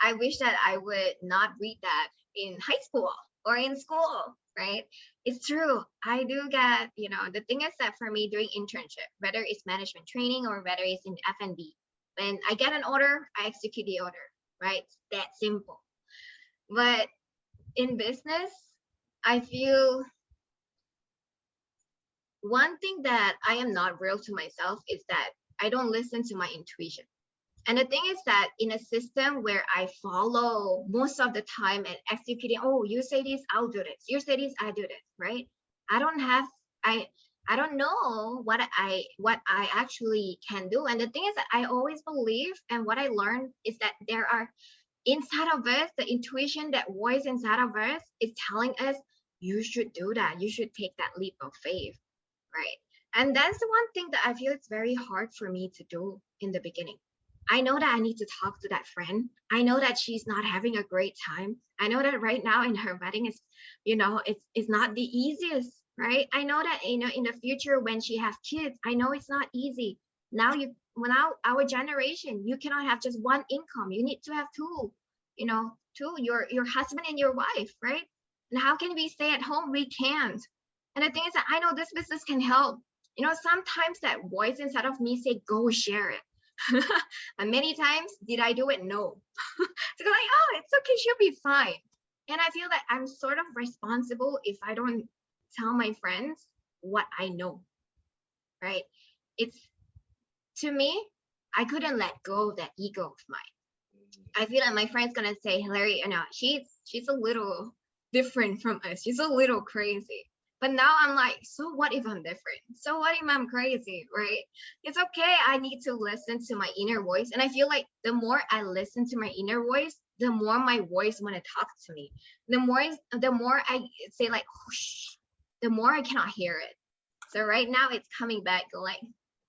I wish that I would not read that in high school or in school, right? It's true. I do get, the thing is that for me doing internship, whether it's management training or whether it's in F&B, when I get an order, I execute the order, right? It's that simple. But in business, I feel one thing that I am not real to myself is that I don't listen to my intuition. And the thing is that in a system where I follow most of the time and executing, oh, you say this, I'll do this. You say this, I do this, right? I don't have I I don't know what I actually can do. And the thing is that I always believe, and what I learned is that there are inside of us, the intuition, that voice inside of us is telling us you should do that. You should take that leap of faith, right? And that's the one thing that I feel it's very hard for me to do in the beginning. I know that I need to talk to that friend. I know that she's not having a great time. I know that right now in her wedding is, it's not the easiest, right? I know that in the future when she has kids, I know it's not easy. Now our generation, you cannot have just one income. You need to have two, two, your husband and your wife, right? And how can we stay at home? We can't. And the thing is that I know this business can help. Sometimes that voice inside of me say, go share it. And many times did I do it? No. So like, oh, it's okay, she'll be fine. And I feel that I'm sort of responsible if I don't tell my friends what I know, right? It's, to me, I couldn't let go of that ego of mine. I feel like my friend's gonna say, Hilary, she's a little different from us. She's a little crazy. But now I'm like, so what if I'm different? So what if I'm crazy, right? It's okay. I need to listen to my inner voice. And I feel like the more I listen to my inner voice, the more my voice want to talk to me. The more I say like, whoosh, the more I cannot hear it. So right now it's coming back, like,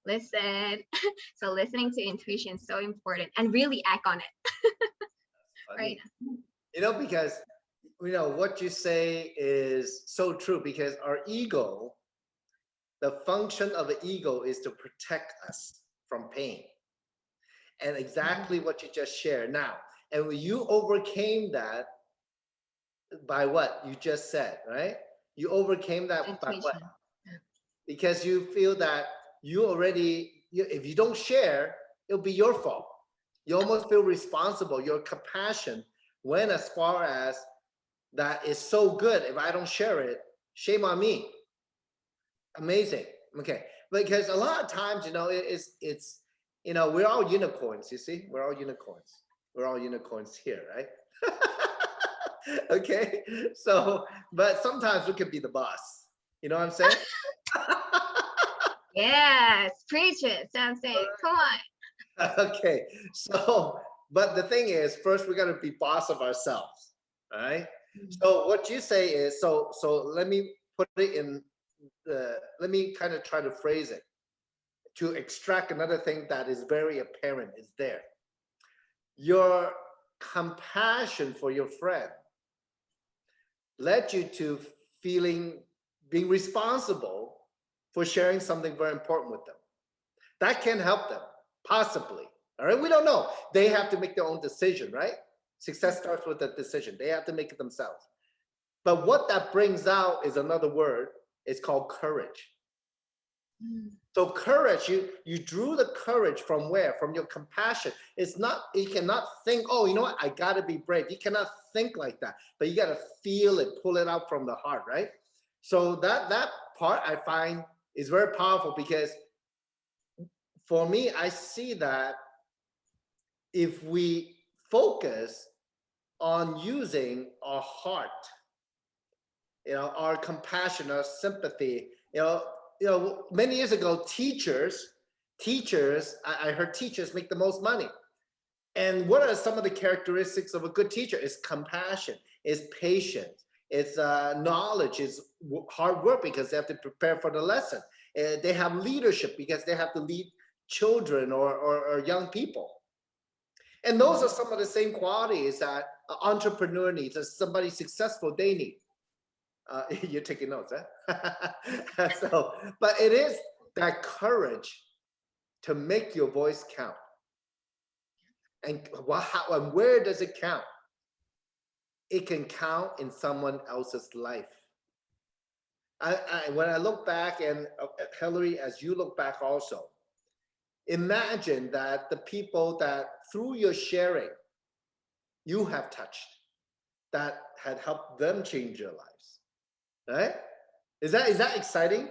listen. So listening to intuition is so important and really act on it. Right. Funny. Because what you say is so true, because our ego, the function of the ego is to protect us from pain. And exactly what you just shared now. And you overcame that by what you just said, right? You overcame that by what? Intuition. Because you feel that if you don't share, it'll be your fault. You almost feel responsible. Your compassion went as far as, that is so good. If I don't share it, shame on me. Amazing. Okay. Because a lot of times, it's we're all unicorns, you see? We're all unicorns. We're all unicorns here, right? Okay. So, but sometimes we could be the boss. You know what I'm saying? Yes, preach it, Samson. Come on. Okay. So, but the thing is, first we got to be boss of ourselves. All right. So what you say is, so let me put it in let me kind of try to phrase it to extract another thing that is very apparent is there. Your compassion for your friend led you to being responsible for sharing something very important with them. That can help them, possibly. All right, we don't know. They have to make their own decision, right? Success starts with a decision. They have to make it themselves. But what that brings out is another word. It's called courage. So courage, you drew the courage from where? From your compassion. It's not, you cannot think, oh, you know what, I gotta be brave. You cannot think like that, but you gotta feel it, pull it out from the heart, right? So that part I find is very powerful, because for me, I see that if we focus on using our heart our compassion, our sympathy. Many years ago, teachers, I heard teachers make the most money. And what are some of the characteristics of a good teacher? Is compassion, is patience, it's knowledge, is hard work because they have to prepare for the lesson. They have leadership because they have to lead children or young people. And those are some of the same qualities that an entrepreneur needs, or somebody successful they need. You're taking notes, huh? So, but it is that courage to make your voice count. And how and where does it count? It can count in someone else's life. When I look back, and Hilary, as you look back also, imagine that the people that through your sharing you have touched, that had helped them change their lives, right? Is that exciting?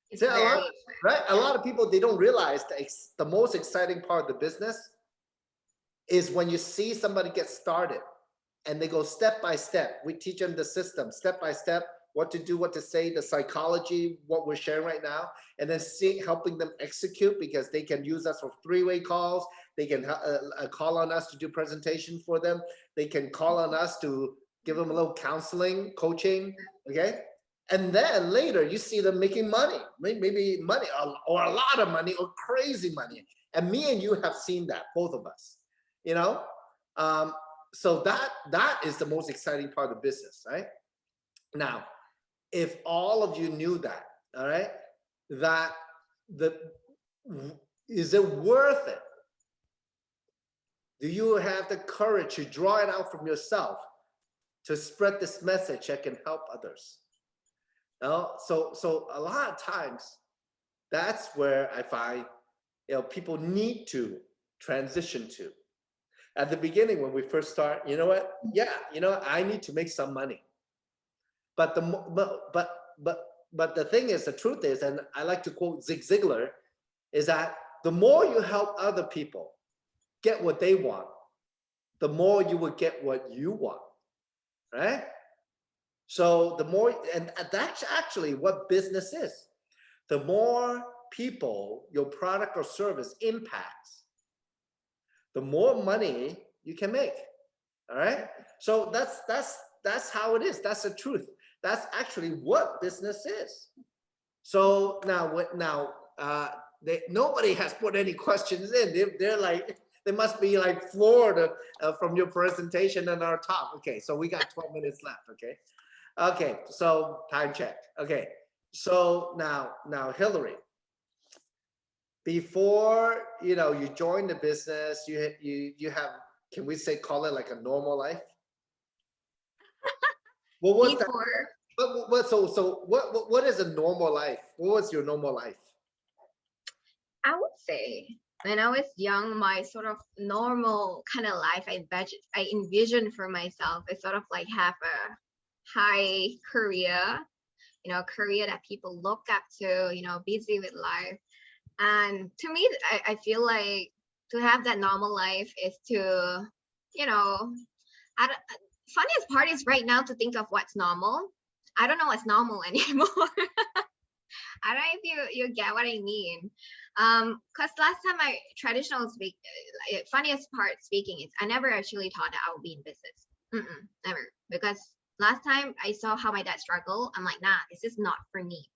It's See, very right? A lot of people, they don't realize that the most exciting part of the business is when you see somebody get started and they go step by step. We teach them the system, step by step, what to do, what to say, the psychology, what we're sharing right now, and then helping them execute, because they can use us for three-way calls. They can call on us to do presentation for them. They can call on us to give them a little counseling, coaching, okay? And then later you see them making money, maybe money or a lot of money or crazy money. And me and you have seen that, both of us, you know? So that is the most exciting part of the business, right? Now, if all of you knew that, all right, that is it worth it? Do you have the courage to draw it out from yourself to spread this message that can help others? So a lot of times, that's where I find people need to transition to. At the beginning, when we first start, you know what? Yeah, I need to make some money. But the thing is, the truth is, and I like to quote Zig Ziglar, is that the more you help other people get what they want, the more you will get what you want, right? So the more, and that's actually what business is. The more people your product or service impacts, the more money you can make. All right. So that's how it is. That's the truth. That's actually what business is. So now nobody has put any questions in. They're like, they must be like floored from your presentation and our talk. Okay, so we got 12 minutes left. Okay, so time check. Okay, so now Hilary, before you join the business, you have, can we say, call it like a normal life? What was that? before. What is a normal life? What was your normal life? I would say when I was young, my sort of normal kind of life I envisioned for myself is sort of like have a high career, career that people look up to, busy with life. And to me, I feel like to have that normal life is to, funniest part is right now to think of what's normal. I don't know what's normal anymore. I don't know if you get what I mean. Because last time funniest part speaking is I never actually thought that I would be in business. Never. Because last time I saw how my dad struggled, I'm like, nah, this is not for me.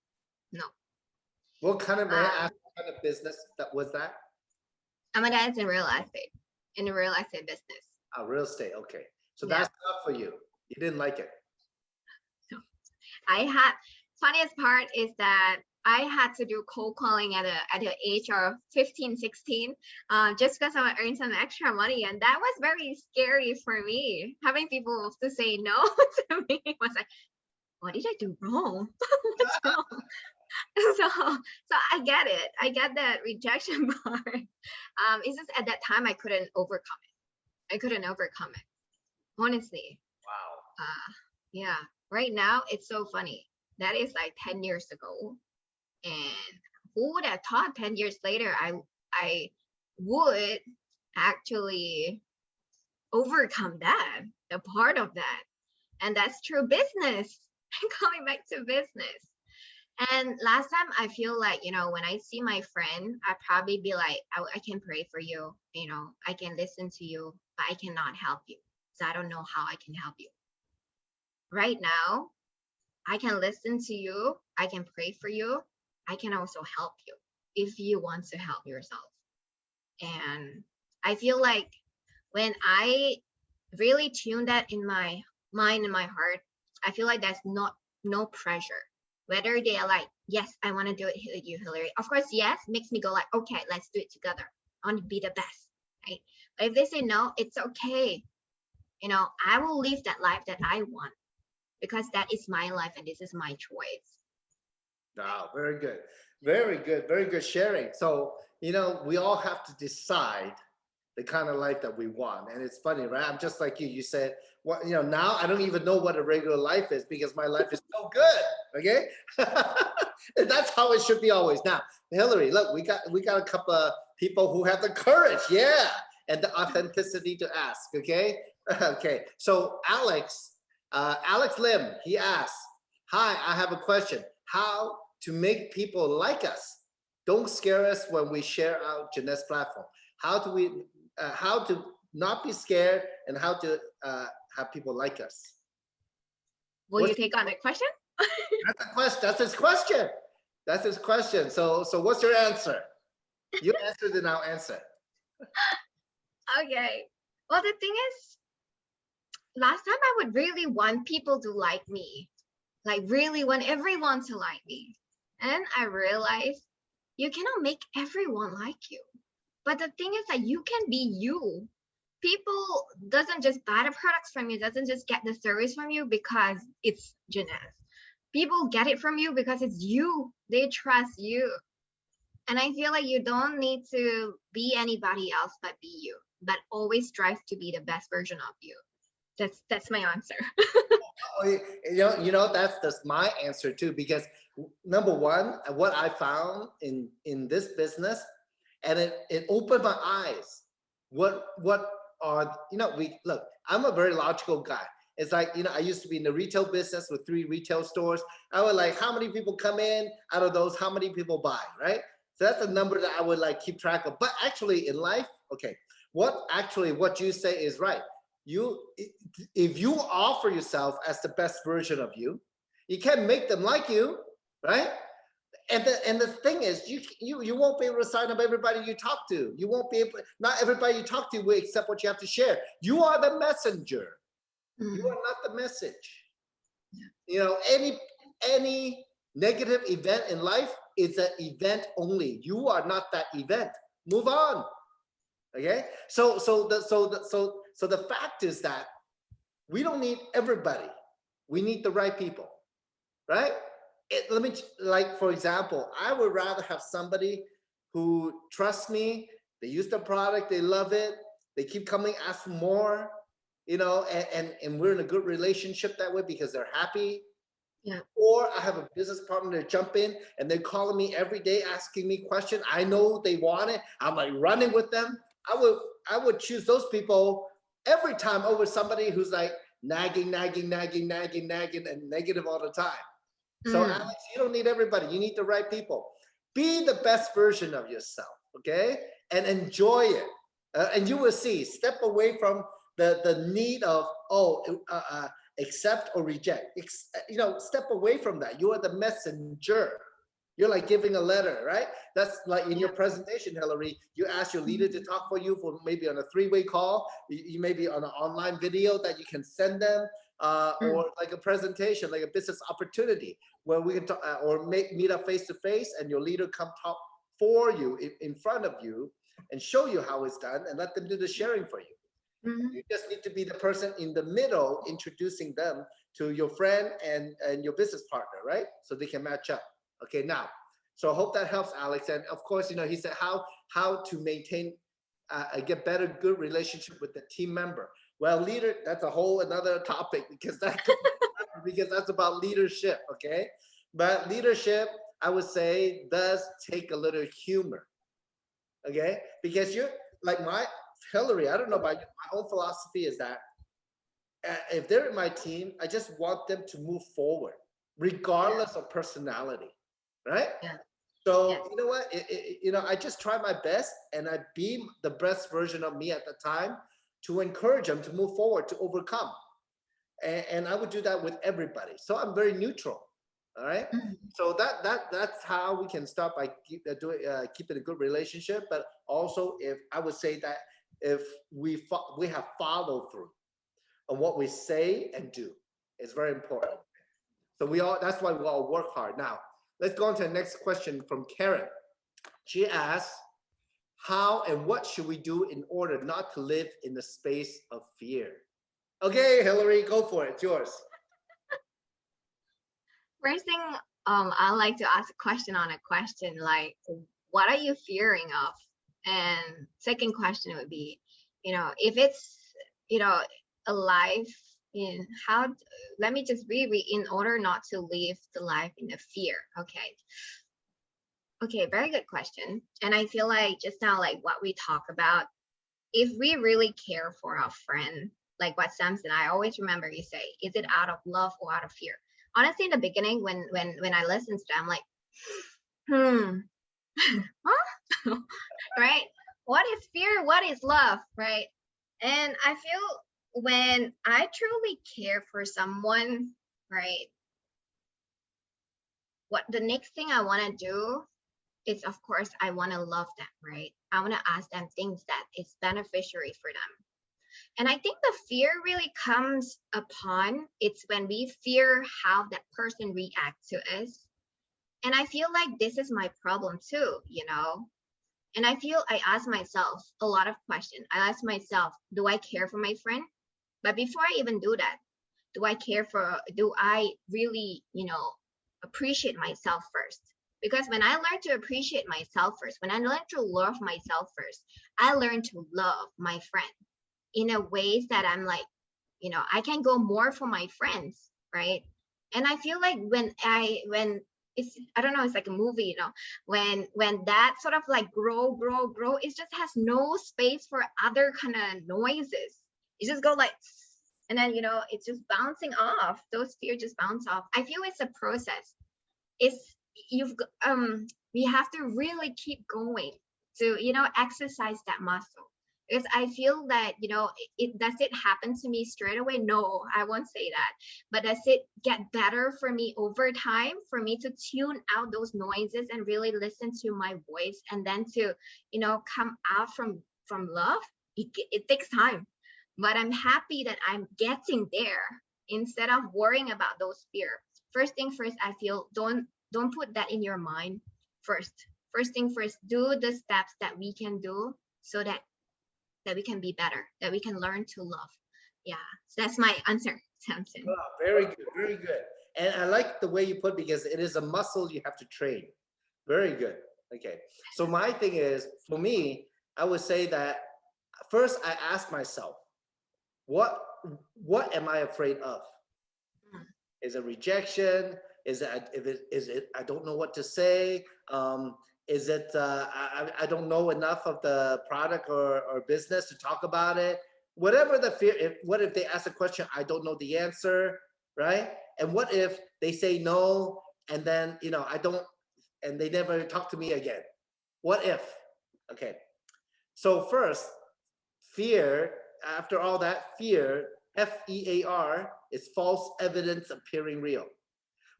No. What kind of business that was that? My dad's in the real estate business. Real estate. Okay. So Yeah. that's not for you. You didn't like it. Funniest part is that I had to do cold calling at the age of 15, 16, just because I would earn some extra money. And that was very scary for me. Having people to say no to me was like, what did I do wrong? What's wrong? So I get it. I get that rejection part. It's just at that time I couldn't overcome it. Honestly. Wow. Yeah. Right now it's so funny. That is like 10 years ago. And who would have thought 10 years later I would actually overcome that, a part of that. And that's true business. and coming back to business. And last time I feel like, when I see my friend, I probably be like, I can pray for you, I can listen to you, but I cannot help you. So I don't know how I can help you. Right now, I can listen to you, I can pray for you, I can also help you if you want to help yourself. And I feel like when I really tune that in my mind and my heart, I feel like there's not no pressure. Whether they are like, yes, I want to do it with you, Hilary. Of course, yes, makes me go like, okay, let's do it together. I want to be the best, right? But if they say no, it's okay. I will live that life that I want because that is my life and this is my choice. Wow, very good. Very good. Very good sharing. So, we all have to decide the kind of life that we want. And it's funny, right? I'm just like you. You said, what, now I don't even know what a regular life is because my life is so good. Okay. And that's how it should be always. Now, Hilary, look, we got a couple of people who have the courage, yeah, and the authenticity to ask. Okay. Okay. So Alex Lim, he asks, hi, I have a question. How to make people like us? Don't scare us when we share our Jeanette's platform. How to not be scared and how to have people like us? Will you take on the question? That's a question. That's his question. That's his question. So what's your answer? You answer, then I'll answer. Okay. Well, the thing is, last time I would really want people to like me, like really want everyone to like me. And I realized you cannot make everyone like you. But the thing is that you can be you. People doesn't just buy the products from you, doesn't just get the service from you because it's Jeanette. People get it from you because it's you. They trust you. And I feel like you don't need to be anybody else but be you. But always strive to be the best version of you. That's my answer. Oh, that's my answer too. Because number one, what I found in this business, and it opened my eyes. What are we look? I'm a very logical guy. It's like I used to be in the retail business with 3 retail stores. I would like how many people come in out of those, how many people buy, right? So that's a number that I would like keep track of. But actually in life, okay, what you say is right. You if you offer yourself as the best version of you, you can make them like you, right? And the thing is, you won't be able to sign up everybody you talk to. You won't be able. Not everybody you talk to will accept what you have to share. You are the messenger. You are not the message. Any negative event in life is an event only. You are not that event. Move on. Okay. So the fact is that we don't need everybody. We need the right people, right? Let me like for example, I would rather have somebody who trusts me. They use the product, they love it, they keep coming, ask for more, and we're in a good relationship that way because they're happy. Yeah. Or I have a business partner to jump in and they're calling me every day asking me questions. I know they want it. I'm like running with them. I would choose those people every time over somebody who's like nagging, and negative all the time. So Alex, you don't need everybody. You need the right people. Be the best version of yourself, okay? And enjoy it. And you will see. Step away from the need of accept or reject. Step away from that. You are the messenger. You're like giving a letter, right? That's like in your presentation, Hilary. You ask your leader to talk for you for maybe on a 3-way call. You may be on an online video that you can send them, or like a presentation, like a business opportunity where we can talk, or meet up face to face, and your leader come talk for you in front of you and show you how it's done, and let them do the sharing for you. You just need to be the person in the middle, introducing them to your friend and your business partner, right? So they can match up. Okay, now, so I hope that helps, Alex. And of course, he said how to maintain get better, good relationship with the team member. Well, leader, that's a whole another topic because that's about leadership, okay? But leadership, I would say, does take a little humor, okay? Because you're like Hilary, I don't know about you, my own philosophy is that if they're in my team, I just want them to move forward. regardless of personality, right? Yeah. So Yes. you know what? I just try my best, and I be the best version of me at the time to encourage them to move forward, to overcome. And I would do that with everybody. So I'm very neutral. All right. Mhm. So that's how we can start by keeping a good relationship. But also, if I would say that if we have follow through on what we say and do, it's very important. So that's why we all work hard. Now, let's go on to the next question from Karen. She asks, how and what should we do in order not to live in the space of fear? Okay, Hilary, go for it. It's yours. First thing, I like to ask a question on a question like, what are you fearing of? And second question would be, if it's, a life in how, let me just reread in order not to live the life in the fear. Okay. Okay, very good question. And I feel like just now, like what we talk about, if we really care for our friend, like what Samson, I always remember you say, is it out of love or out of fear? Honestly, in the beginning, when I listened to them, I'm like, huh? Right? What is fear? What is love? Right? And I feel when I truly care for someone, right, what the next thing I want to do is, of course, I want to love them, right? I want to ask them things that is beneficiary for them. And I think the fear really comes upon it's when we fear how that person reacts to us. And I feel like this is my problem too. And I ask myself a lot of questions. I ask myself, do I care for my friend? But before I even do that, do I really, appreciate myself first? Because when I learn to appreciate myself first, when I learn to love myself first, I learn to love my friend in a ways that I'm like, I can go more for my friends, right? And I feel like when it's, I don't know, it's like a movie, when that sort of like grow, it just has no space for other kind of noises. You just go like, and then it's just bouncing off. Those fears just bounce off. I feel it's a process. It's you've we have to really keep going to exercise that muscle, because I feel that it does it happen to me straight away? No, I won't say that. But does it get better for me over time, for me to tune out those noises and really listen to my voice, and then to come out from love? It takes time, but I'm happy that I'm getting there instead of worrying about those fear. First thing first, I feel don't put that in your mind first. First thing first, do the steps that we can do so that we can be better, that we can learn to love. Yeah, so that's my answer, Samson. Wow, very good, very good. And I like the way you put, because it is a muscle you have to train. Very good. Okay. So my thing is, for me, I would say that first I ask myself, what what am I afraid of? Mm. Is it rejection? Is it I don't know what to say? Is it I don't know enough of the product or business to talk about it? Whatever the fear. What if they ask a question, I don't know the answer, right? And what if they say no, and then I don't, and they never talk to me again? What if? Okay. So first, fear. After all that, fear, FEAR, is false evidence appearing real.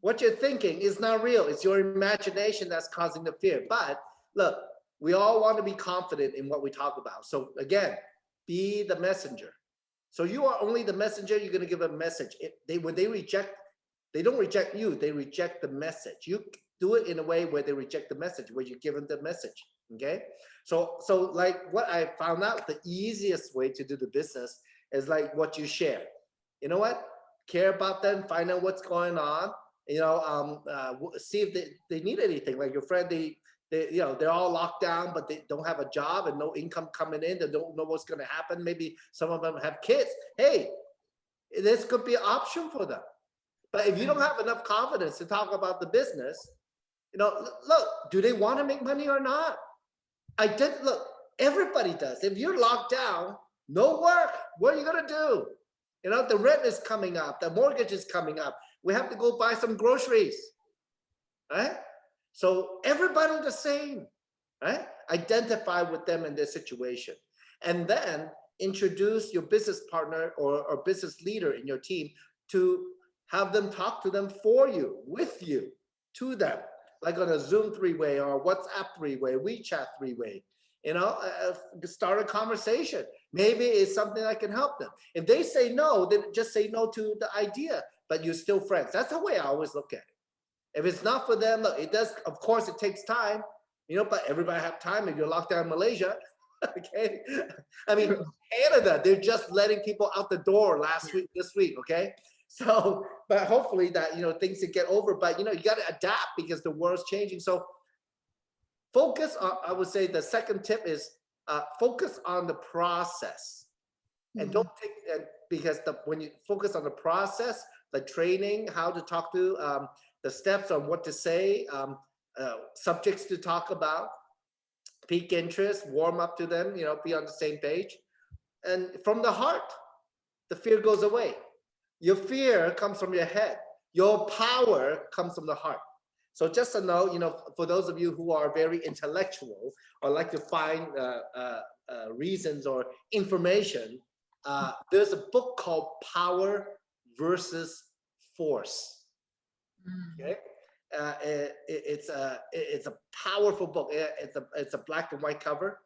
What you're thinking is not real. It's your imagination that's causing the fear. But look, we all want to be confident in what we talk about. So again, be the messenger. So you are only the messenger. You're going to give a message. When they reject, they don't reject you. They reject the message. You do it in a way where they reject the message, where you give them the message. Okay. So like what I found out, the easiest way to do the business is like what you share. You know what? Care about them. Find out what's going on. See if they need anything. Like your friend, they're all locked down, but they don't have a job and no income coming in. They don't know what's going to happen. Maybe some of them have kids. Hey, this could be an option for them. But if you don't have enough confidence to talk about the business, look, do they want to make money or not? I did look. Everybody does. If you're locked down, no work. What are you gonna do? The rent is coming up. The mortgage is coming up. We have to go buy some groceries, right? So everybody the same, right? Identify with them in their situation. And then introduce your business partner or business leader in your team to have them talk to them for you, with you, to them, like on a Zoom three-way or WhatsApp three-way, WeChat three-way. Start a conversation. Maybe it's something that can help them. If they say no, then just say no to the idea, but you're still friends. That's the way I always look at it. If it's not for them, look, it does, of course, it takes time, but everybody have time if you're locked down in Malaysia. Okay. I mean, Canada, they're just letting people out the door this week. Okay. So, but hopefully that, things can get over, but you got to adapt because the world's changing. So focus on, I would say the second tip is focus on the process and don't take, because when you focus on the process, the training, how to talk to, the steps on what to say, subjects to talk about, pique interest, warm up to them, be on the same page. And from the heart, the fear goes away. Your fear comes from your head. Your power comes from the heart. So just to know, for those of you who are very intellectual or like to find reasons or information, there's a book called Power versus Force. Okay. It's a powerful book. It's a black and white cover.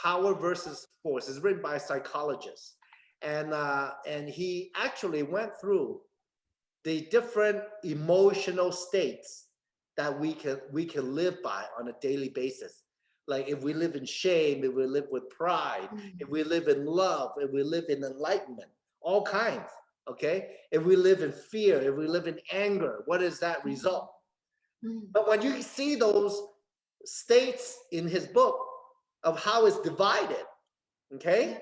Power versus Force. It's written by a psychologist, and he actually went through the different emotional states that we can live by on a daily basis. Like if we live in shame, if we live with pride, if we live in love, if we live in enlightenment, all kinds. Okay, if we live in fear, if we live in anger, what is that result? But when you see those states in his book of how it's divided, okay,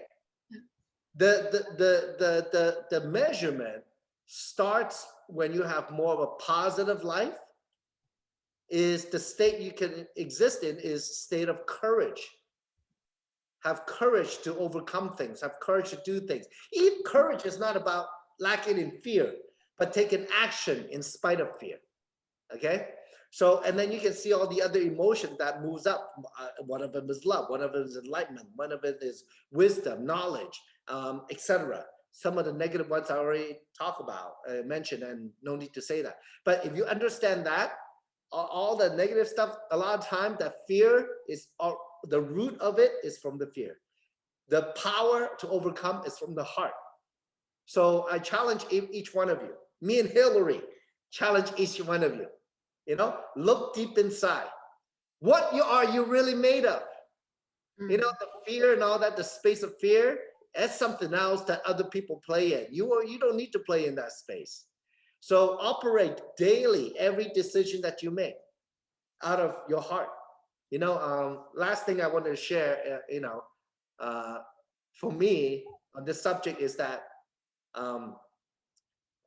the measurement starts when you have more of a positive life. Is the state you can exist in is state of courage. Have courage to overcome things. Have courage to do things. Even courage is not about lacking in fear, but taking action in spite of fear. Okay. So, and then you can see all the other emotions that moves up. One of them is love. One of them is enlightenment. One of it is wisdom, knowledge, etc. Some of the negative ones I already talked about, mentioned, and no need to say that. But if you understand that, all the negative stuff, a lot of time, that fear is, the root of it is from the fear. The power to overcome is from the heart. So I challenge each one of you. Me and Hilary challenge each one of you. Look deep inside. What are you really made of? The fear and all that, the space of fear, that's something else that other people play in. You don't need to play in that space. So operate daily, every decision that you make out of your heart. Last thing I wanted to share, for me on this subject is that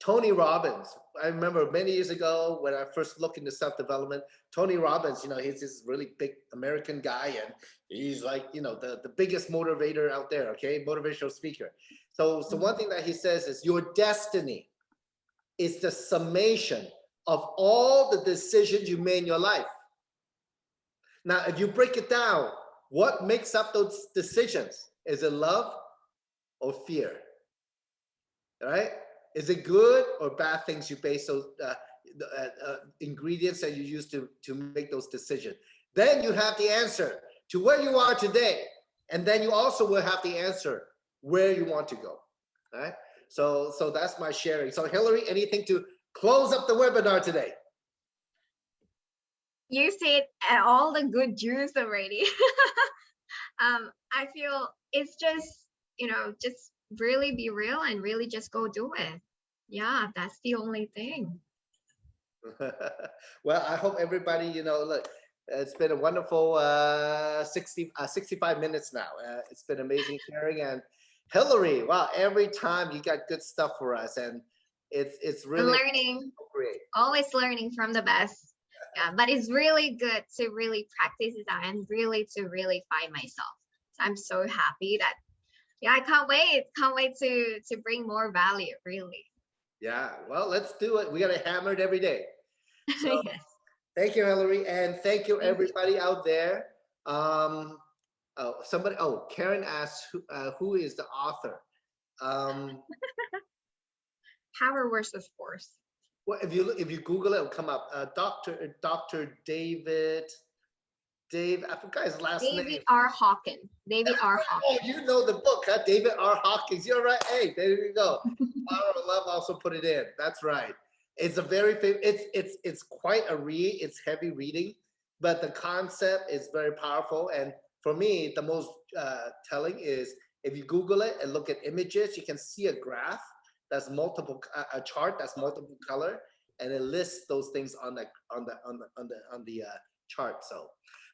Tony Robbins, I remember many years ago when I first looked into self-development, Tony Robbins, he's this really big American guy, and he's like, the biggest motivator out there, okay, motivational speaker. So one thing that he says is your destiny is the summation of all the decisions you made in your life. Now, if you break it down, what makes up those decisions? Is it love or fear? All right? Is it good or bad things you base those ingredients that you use to make those decisions? Then you have the answer to where you are today. And then you also will have the answer where you want to go. All right? So that's my sharing. So Hilary, anything to close up the webinar today? You said all the good juice already. I feel it's just, just really be real and really just go do it. Yeah, that's the only thing. Well, I hope everybody, look, it's been a wonderful 65 minutes now. It's been amazing sharing. And Hilary, wow, every time you got good stuff for us, and it's really learning, always learning from the best. Yeah, but it's really good to really practice it out and really find myself. So I'm so happy that, I can't wait to bring more value, really. Yeah. Well, let's do it. We got to hammer it every day. So Yes. thank you, Hilary, and thank you Thank you. everybody out there. Karen asked who is the author. Um, Power versus force. well, if you Google it, it'll come up. Doctor Dave. I forgot his last David name. R. Hawkins. David R. Oh, Hawkins. you know the book, huh? David R. Hawkins. You're right. Hey, there you go. Power of Love also put it in. That's right. It's a very it's quite a read. It's heavy reading, but the concept is very powerful. And for me, the most telling is if you Google it and look at images, you can see a graph that's multiple a chart that's multiple color, and it lists those things on the chart. So,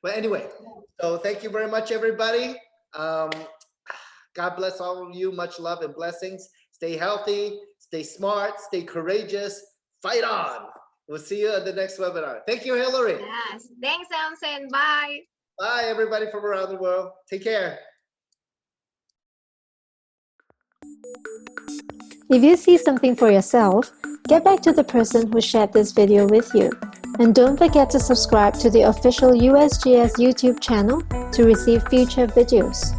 but anyway, so thank you very much, everybody. Um, God bless all of you. Much love and blessings. Stay healthy, stay smart, stay courageous. Fight on. We'll see you at the next webinar. Thank you, Hilary. Yes. Thanks, Samson. Bye. Bye, everybody from around the world. Take care. If you see something for yourself, get back to the person who shared this video with you. And don't forget to subscribe to the official USGS YouTube channel to receive future videos.